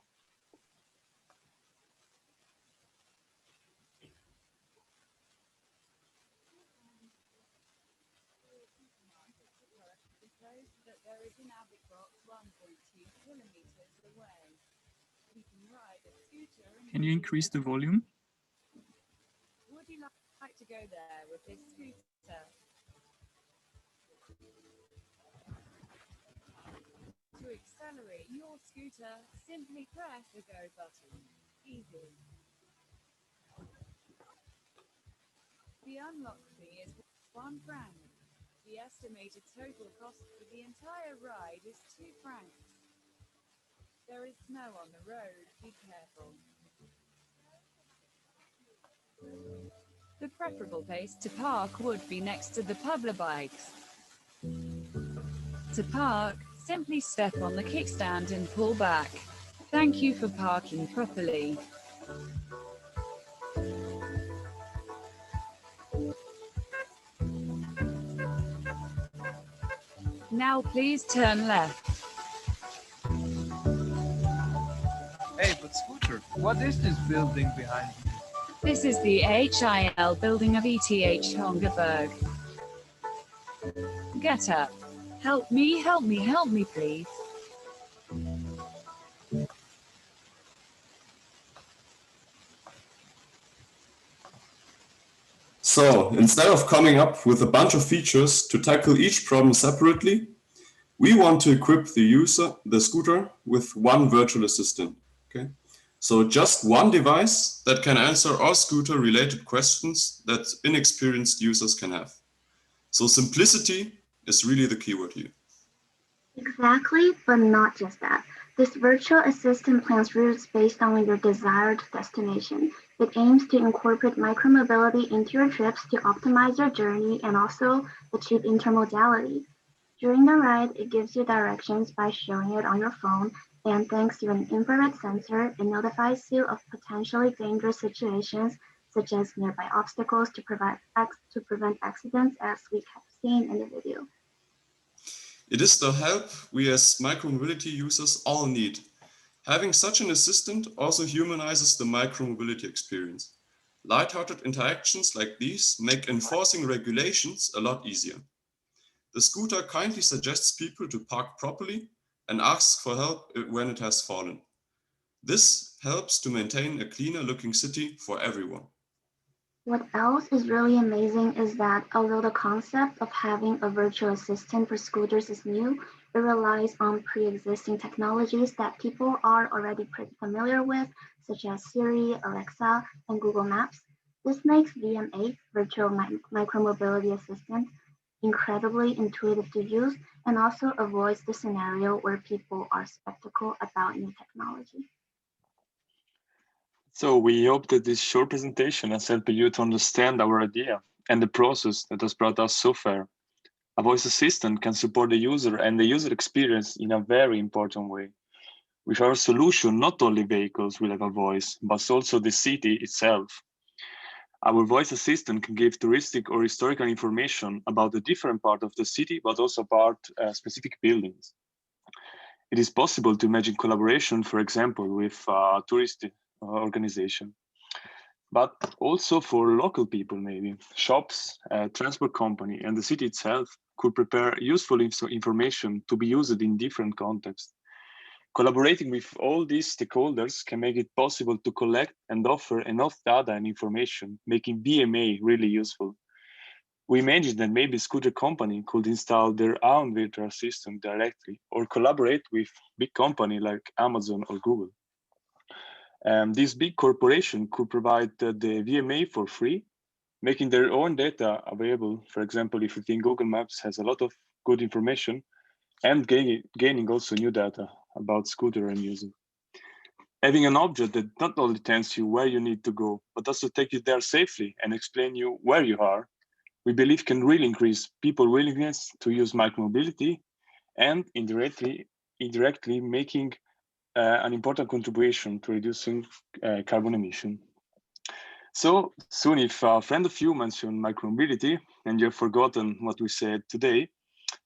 Can you increase the volume? Would you like to go there with this scooter? To accelerate your scooter, simply press the go button. Easy. The unlock fee is £1. The estimated total cost for the entire ride is £2. There is snow on the road, be careful. The preferable place to park would be next to the public bikes. To park, simply step on the kickstand and pull back. Thank you for parking properly. Now please turn left. Hey, but Scooter, what is this building behind you? This is the HIL building of ETH Hongerberg. Get up. Help me, please. So instead of coming up with a bunch of features to tackle each problem separately, we want to equip the scooter, with one virtual assistant. Okay, so just one device that can answer all scooter-related questions that inexperienced users can have. So simplicity is really the keyword here. Exactly, but not just that. This virtual assistant plans routes based on your desired destination. It aims to incorporate micromobility into your trips to optimize your journey and also achieve intermodality. During the ride, it gives you directions by showing it on your phone, and thanks to an infrared sensor, it notifies you of potentially dangerous situations, such as nearby obstacles to prevent accidents, as we have seen in the video. It is the help we as micromobility users all need. Having such an assistant also humanizes the micromobility experience. Lighthearted interactions like these make enforcing regulations a lot easier. The scooter kindly suggests people to park properly and asks for help when it has fallen. This helps to maintain a cleaner looking city for everyone. What else is really amazing is that although the concept of having a virtual assistant for scooters is new, it relies on pre-existing technologies that people are already pretty familiar with, such as Siri, Alexa, and Google Maps. This makes VM8, Virtual Micromobility Assistant, incredibly intuitive to use and also avoids the scenario where people are skeptical about new technology. So we hope that this short presentation has helped you to understand our idea and the process that has brought us so far. A voice assistant can support the user and the user experience in a very important way. With our solution, not only vehicles will have a voice, but also the city itself. Our voice assistant can give touristic or historical information about a different part of the city, but also about specific buildings. It is possible to imagine collaboration, for example, with a tourist organization, but also for local people, maybe. Shops, transport company, and the city itself could prepare useful information to be used in different contexts. Collaborating with all these stakeholders can make it possible to collect and offer enough data and information, making VMA really useful. We imagine that maybe scooter company could install their own virtual assistant directly or collaborate with big company like Amazon or Google. This big corporation could provide the VMA for free, making their own data available. For example, if you think Google Maps has a lot of good information, and gaining also new data about scooter and using. Having an object that not only tells you where you need to go, but also take you there safely and explain you where you are, we believe can really increase people's willingness to use micromobility and indirectly making an important contribution to reducing carbon emission. So soon, if a friend of you mentioned micromobility and you've forgotten what we said today,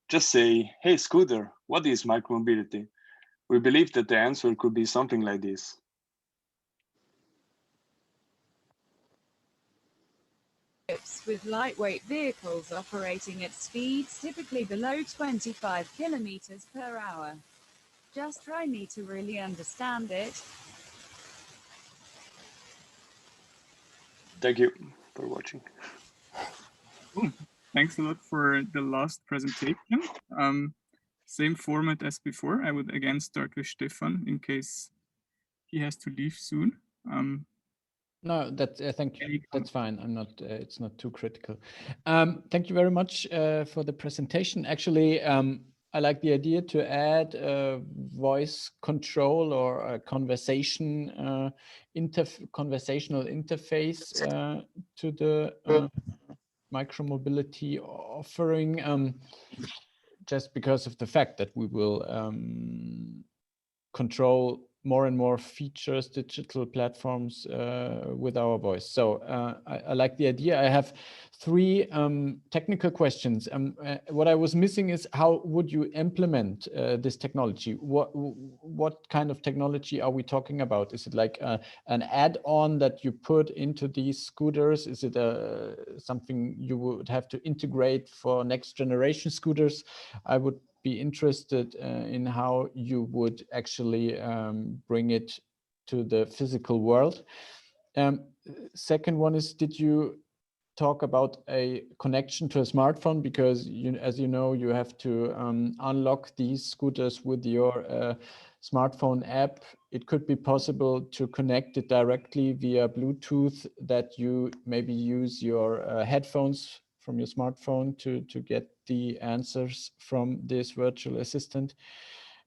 just say, hey, Scooter, what is micromobility? We believe that the answer could be something like this. With lightweight vehicles operating at speeds typically below 25 kilometers per hour. Just try me to really understand it. Thank you for watching. Cool. Thanks a lot for the last presentation. Same format as before. I would again start with Stefan in case he has to leave soon. No, that's thank you. That's fine. I'm not. It's not too critical. Thank you very much for the presentation. Actually, I like the idea to add voice control or a conversational interface to the micromobility offering, just because of the fact that we will control more and more features, digital platforms with our voice. So I like the idea. I have three technical questions. What I was missing is how would you implement this technology? What kind of technology are we talking about? Is it like an add-on that you put into these scooters? Is it something you would have to integrate for next generation scooters? I would be interested in how you would actually bring it to the physical world. Second one is, did you talk about a connection to a smartphone? Because as you know, you have to unlock these scooters with your smartphone app. It could be possible to connect it directly via Bluetooth, that you maybe use your headphones from your smartphone to get the answers from this virtual assistant.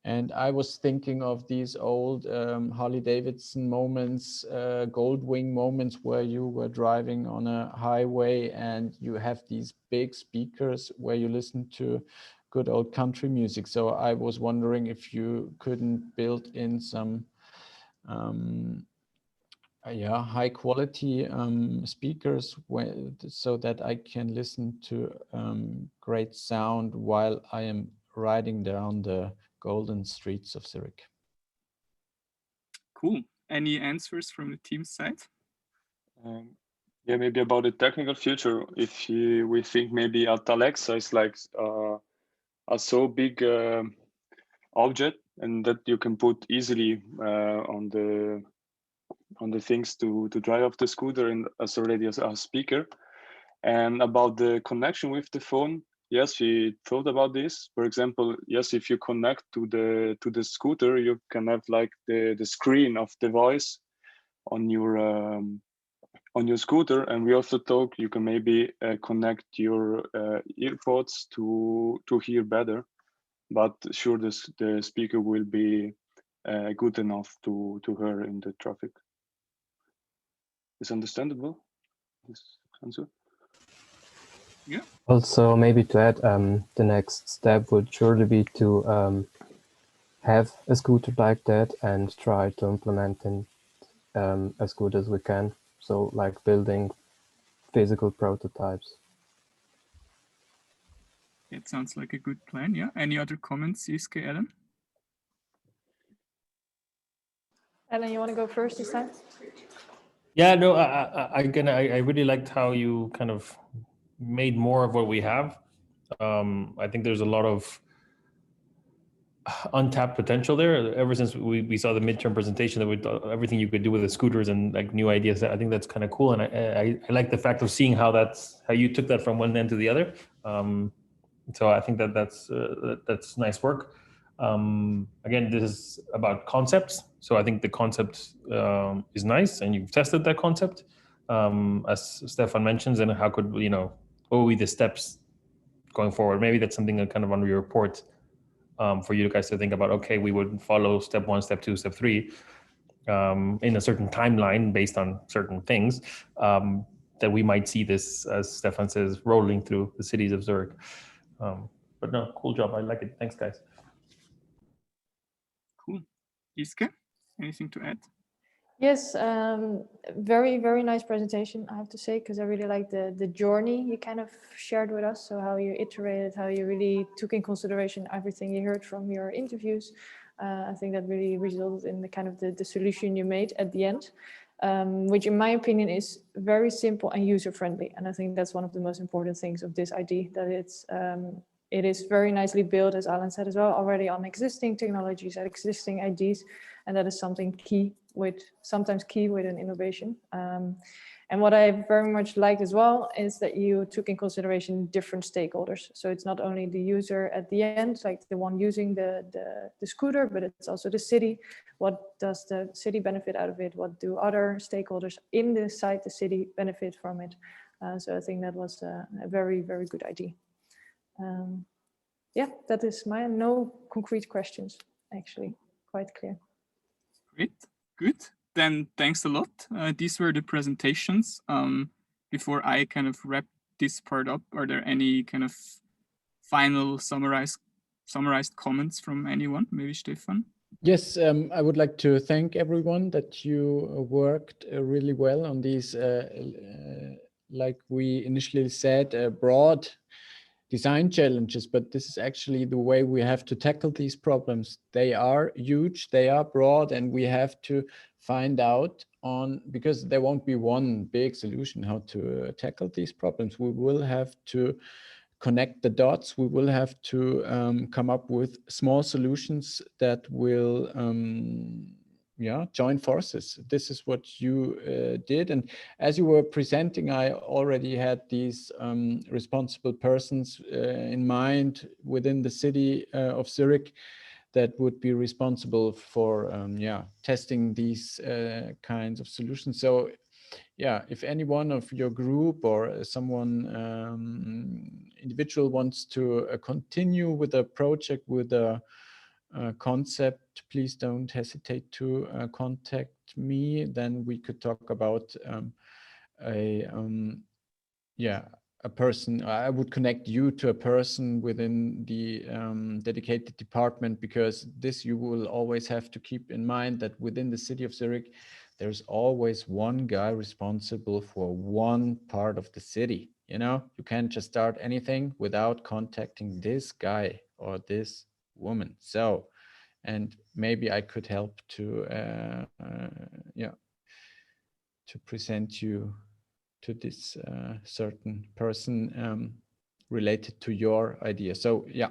And I was thinking of these old Harley-Davidson moments, Goldwing moments, where you were driving on a highway and you have these big speakers where you listen to good old country music. So I was wondering if you couldn't build in some high quality speakers so that I can listen to great sound while I am riding down the golden streets of Zurich. Cool. Any answers from the team side? Yeah, maybe about the technical future. If we think maybe at Alexa is like a so big object, and that you can put easily on the things to drive off the scooter, and as already as a speaker. And about the connection with the phone, yes, we thought about this. For example, yes, if you connect to the scooter, you can have like the screen of the voice on your scooter. And we also thought you can maybe connect your earpods to hear better. But sure, the speaker will be good enough to hear in the traffic. Is understandable, this answer? Yeah. Also, maybe to add, the next step would surely be to have a scooter like that and try to implement it as good as we can. So like building physical prototypes. It sounds like a good plan. Yeah. Any other comments, Iske, Ellen? Ellen, you want to go first this time? Yeah, no, I really liked how you kind of made more of what we have. I think there's a lot of untapped potential there. Ever since we saw the midterm presentation, that we everything you could do with the scooters and like new ideas. I think that's kind of cool, and I like the fact of seeing how you took that from one end to the other. So I think that's nice work. Again, this is about concepts, so I think the concept is nice, and you've tested that concept, as Stefan mentions, and how could what will be the steps going forward? Maybe that's something that kind of under your report for you guys to think about. Okay, we would follow step 1, step 2, step 3 in a certain timeline based on certain things. That we might see this, as Stefan says, rolling through the cities of Zurich. But no, cool job. I like it. Thanks, guys. Cool. Iske, anything to add? Yes, very, very nice presentation, I have to say, because I really like the journey you kind of shared with us. So how you iterated, how you really took in consideration everything you heard from your interviews. I think that really resulted in the kind of the solution you made at the end, which in my opinion is very simple and user-friendly. And I think that's one of the most important things of this idea, that it is very nicely built, as Alan said as well, already on existing technologies and existing ideas. And that is something sometimes key with an innovation. And what I very much liked as well is that you took in consideration different stakeholders. So it's not only the user at the end, like the one using the scooter, but it's also the city. What does the city benefit out of it? What do other stakeholders inside the city benefit from it? So I think that was a very, very good idea. Yeah, that is no concrete questions, actually, quite clear. Great, good. Then thanks a lot. These were the presentations. Before I kind of wrap this part up, are there any kind of final summarized comments from anyone? Maybe Stefan? Yes, I would like to thank everyone that you worked really well on these, like we initially said, broad design challenges, but this is actually the way we have to tackle these problems. They are huge, they are broad, and we have to find out because there won't be one big solution how to tackle these problems. We will have to connect the dots. We will have to come up with small solutions that will join forces. This is what you did. And as you were presenting, I already had these responsible persons in mind within the city of Zurich that would be responsible for testing these kinds of solutions. So yeah, if anyone of your group or someone individual wants to continue with a project with a concept, please don't hesitate to contact me. Then we could talk about a person. I would connect you to a person within the dedicated department, because this you will always have to keep in mind, that within the city of Zurich, there's always one guy responsible for one part of the city. You can't just start anything without contacting this guy or this woman. So, and maybe I could help to present you to this certain person related to your idea. So yeah,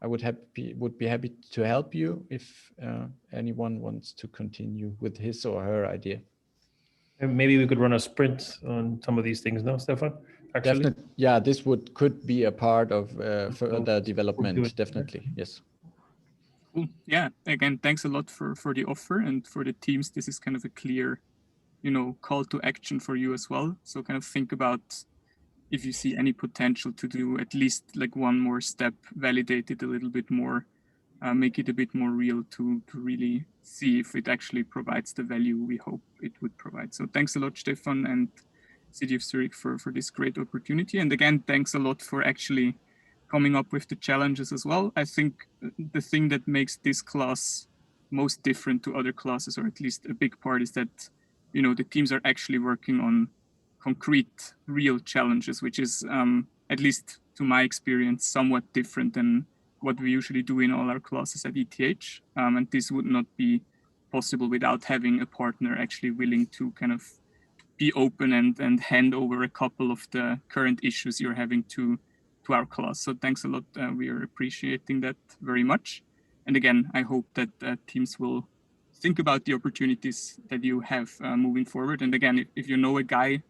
I would be happy to help you if anyone wants to continue with his or her idea. And maybe we could run a sprint on some of these things, no, Stefan? Actually, definitely. Yeah, this could be a part of further development. Definitely, yes. Cool. Yeah. Again, thanks a lot for the offer, and for the teams. This is kind of a clear, call to action for you as well. So kind of think about if you see any potential to do at least like one more step, validate it a little bit more, make it a bit more real to really see if it actually provides the value we hope it would provide. So thanks a lot, Stefan and City of Zurich for this great opportunity. And again, thanks a lot for actually coming up with the challenges as well. I think the thing that makes this class most different to other classes, or at least a big part, is that, you know, the teams are actually working on concrete, real challenges, which is, at least to my experience, somewhat different than what we usually do in all our classes at ETH. And this would not be possible without having a partner actually willing to kind of be open and hand over a couple of the current issues you're having to our class. So thanks a lot. We are appreciating that very much. And again, I hope that teams will think about the opportunities that you have moving forward. And again, if you know a guy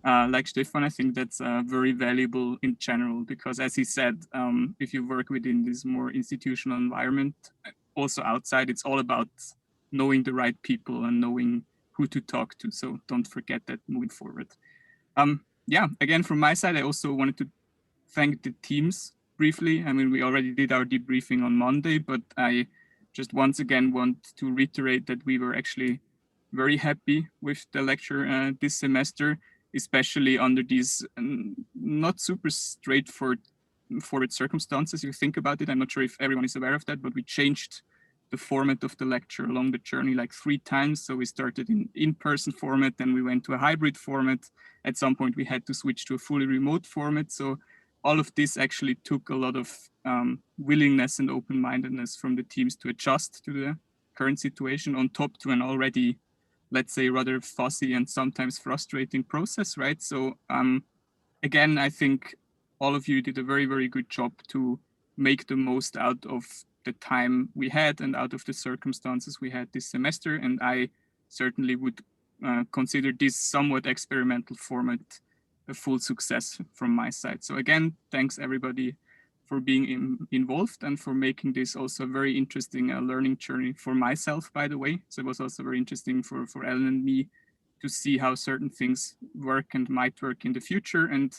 like Stefan, I think that's very valuable in general, because as he said, if you work within this more institutional environment, also outside, it's all about knowing the right people and knowing who to talk to. So don't forget that moving forward. Yeah, again, from my side, I also wanted to thank the teams briefly. I mean, we already did our debriefing on Monday, but I just once again want to reiterate that we were actually very happy with the lecture this semester, especially under these not super straightforward circumstances. You think about it, I'm not sure if everyone is aware of that, but we changed the format of the lecture along the journey like 3 times. So we started in-person format, then we went to a hybrid format. At some point we had to switch to a fully remote format. So all of this actually took a lot of willingness and open-mindedness from the teams to adjust to the current situation, on top to an already, let's say, rather fussy and sometimes frustrating process, right? So again, I think all of you did a very, very good job to make the most out of the time we had and out of the circumstances we had this semester. And I certainly would consider this somewhat experimental format a full success from my side. So again, thanks everybody for being involved and for making this also a very interesting learning journey for myself, by the way. So it was also very interesting for Ellen and me to see how certain things work and might work in the future, and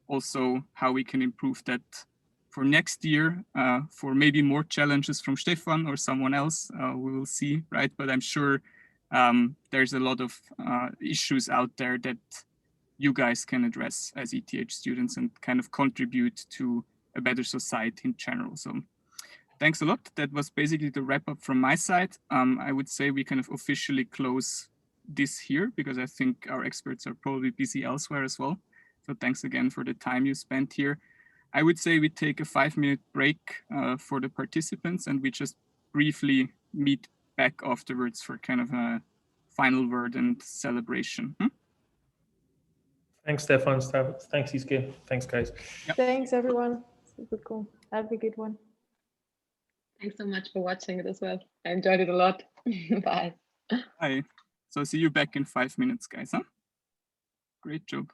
also how we can improve that for next year, for maybe more challenges from Stefan or someone else. We will see, right? But I'm sure there's a lot of issues out there that you guys can address as ETH students and kind of contribute to a better society in general. So thanks a lot. That was basically the wrap up from my side. I would say we kind of officially close this here, because I think our experts are probably busy elsewhere as well. So thanks again for the time you spent here. I would say we take a 5-minute break for the participants, and we just briefly meet back afterwards for kind of a final word and celebration. Thanks, Stefan. Thanks, Iske. Thanks, guys. Yep. Thanks, everyone. Super cool. Have a good one. Thanks so much for watching it as well. I enjoyed it a lot. Bye. Bye. So see you back in 5 minutes, guys. Huh? Great job.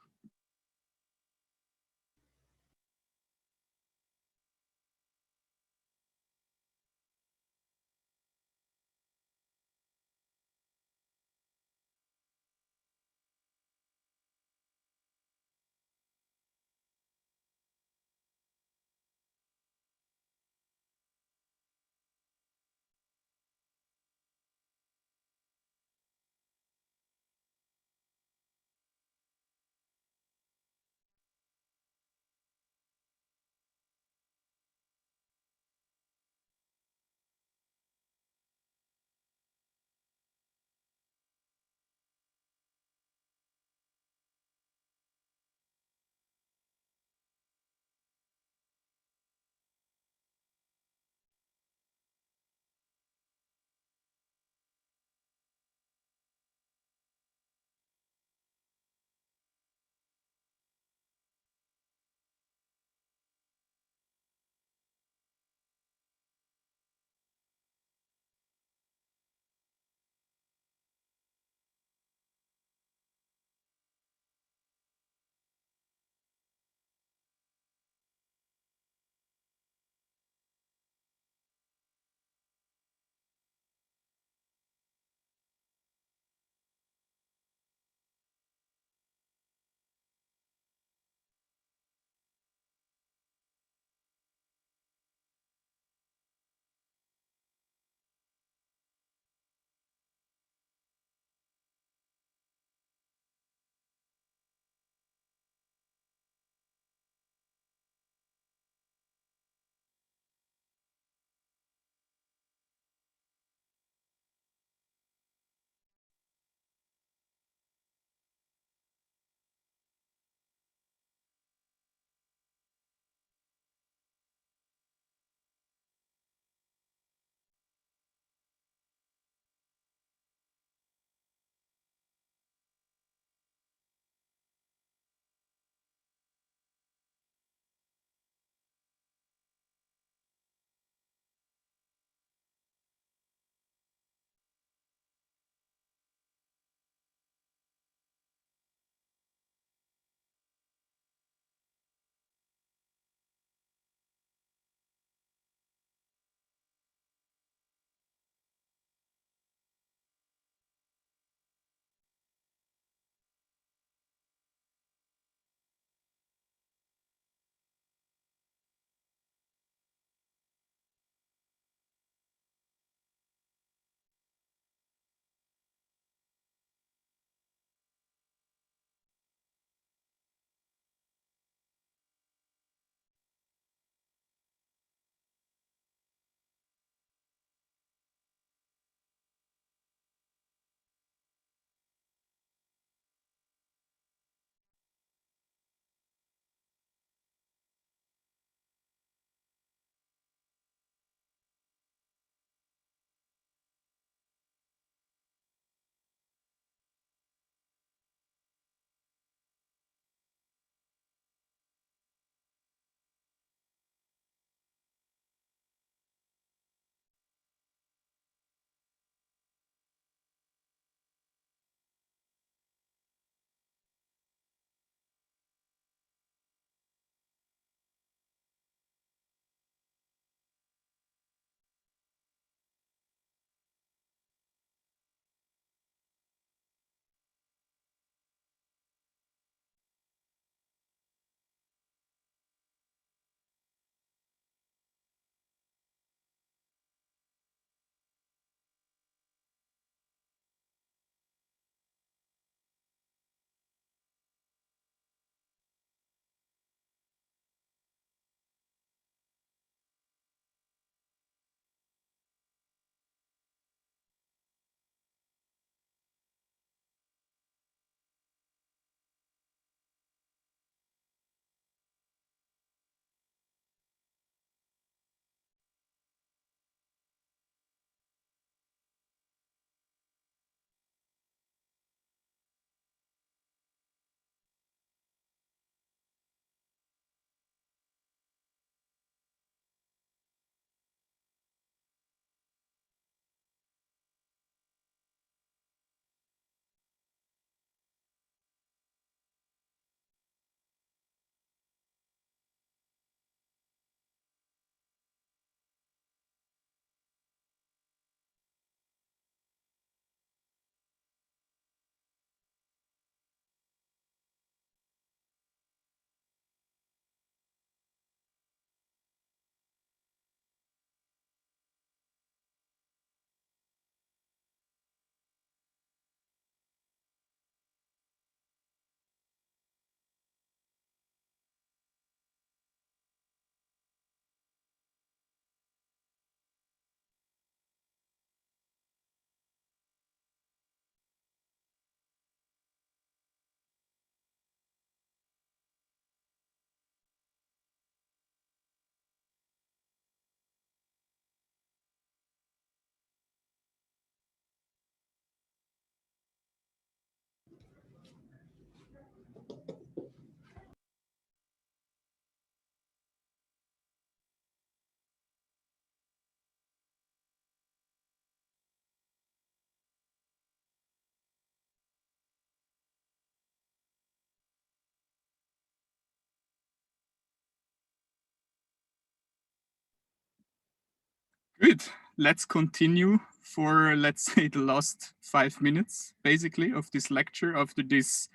Good. Let's continue for, let's say, the last 5 minutes, basically, of this lecture after this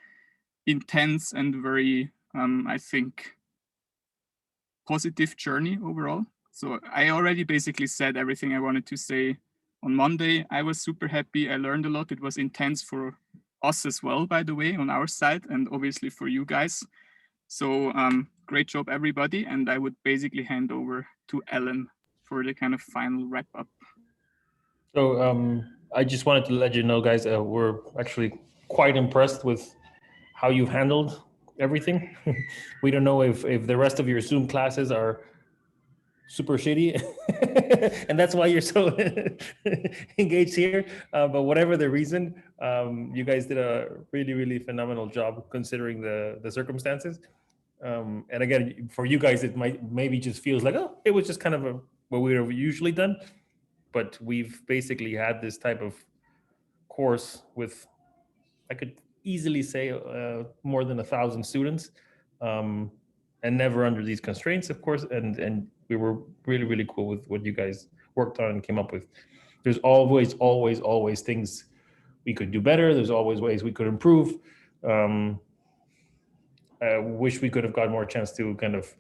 intense and very, I think, positive journey overall. So I already basically said everything I wanted to say on Monday. I was super happy. I learned a lot. It was intense for us as well, by the way, on our side, and obviously for you guys. So great job, everybody. And I would basically hand over to Ellen for the kind of final wrap up. So I just wanted to let you know, guys, we're actually quite impressed with how you've handled everything. We don't know if the rest of your Zoom classes are super shitty and that's why you're so engaged here. But whatever the reason, you guys did a really, really phenomenal job considering the circumstances. And again, for you guys, it might maybe just feels like, oh, it was just kind of what we would have usually done. But we've basically had this type of course with, I could easily say, more than 1,000 students, and never under these constraints, of course. And we were really, really cool with what you guys worked on and came up with. There's always, always, always things we could do better. There's always ways we could improve. I wish we could have got more chance to kind of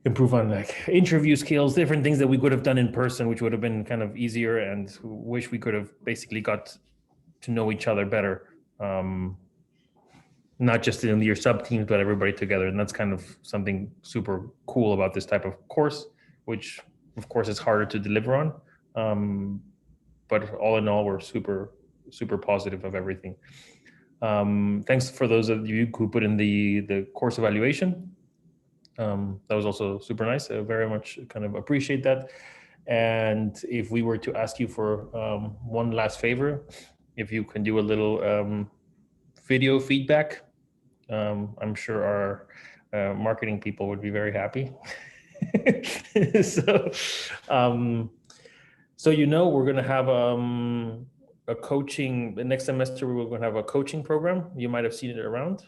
improve on like interview skills, different things that we could have done in person, which would have been kind of easier, and wish we could have basically got to know each other better. Not just in your sub teams, but everybody together. And that's kind of something super cool about this type of course, which of course is harder to deliver on. But all in all, we're super, super positive of everything. Thanks for those of you who put in the course evaluation. That was also super nice. I very much kind of appreciate that. And if we were to ask you for one last favor, if you can do a little video feedback, I'm sure our marketing people would be very happy. So you know, we're going to have a coaching, the next semester we're going to have a coaching program. You might have seen it around.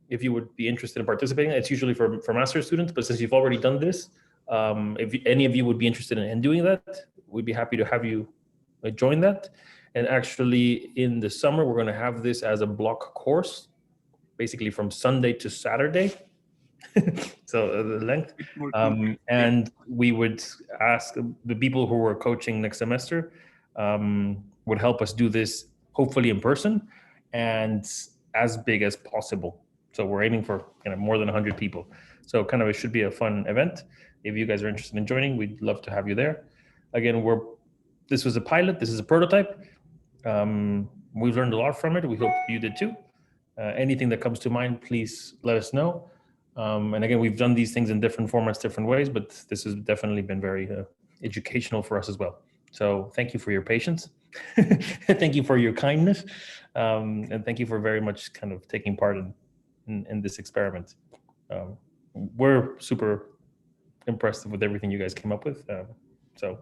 If you would be interested in participating, it's usually for master's students, but since you've already done this, if any of you would be interested in doing that, we'd be happy to have you join that. And actually in the summer, we're going to have this as a block course, basically from Sunday to Saturday. So the length. And we would ask the people who are coaching next semester would help us do this hopefully in person and as big as possible. So we're aiming for more than 100 people. So kind of it should be a fun event. If you guys are interested in joining, we'd love to have you there. Again, this was a pilot. This is a prototype. We've learned a lot from it. We hope you did too. Anything that comes to mind, please let us know. And again, we've done these things in different formats, different ways, but this has definitely been very educational for us as well. So thank you for your patience. Thank you for your kindness. And thank you for very much kind of taking part in this experiment. We're super impressed with everything you guys came up with. So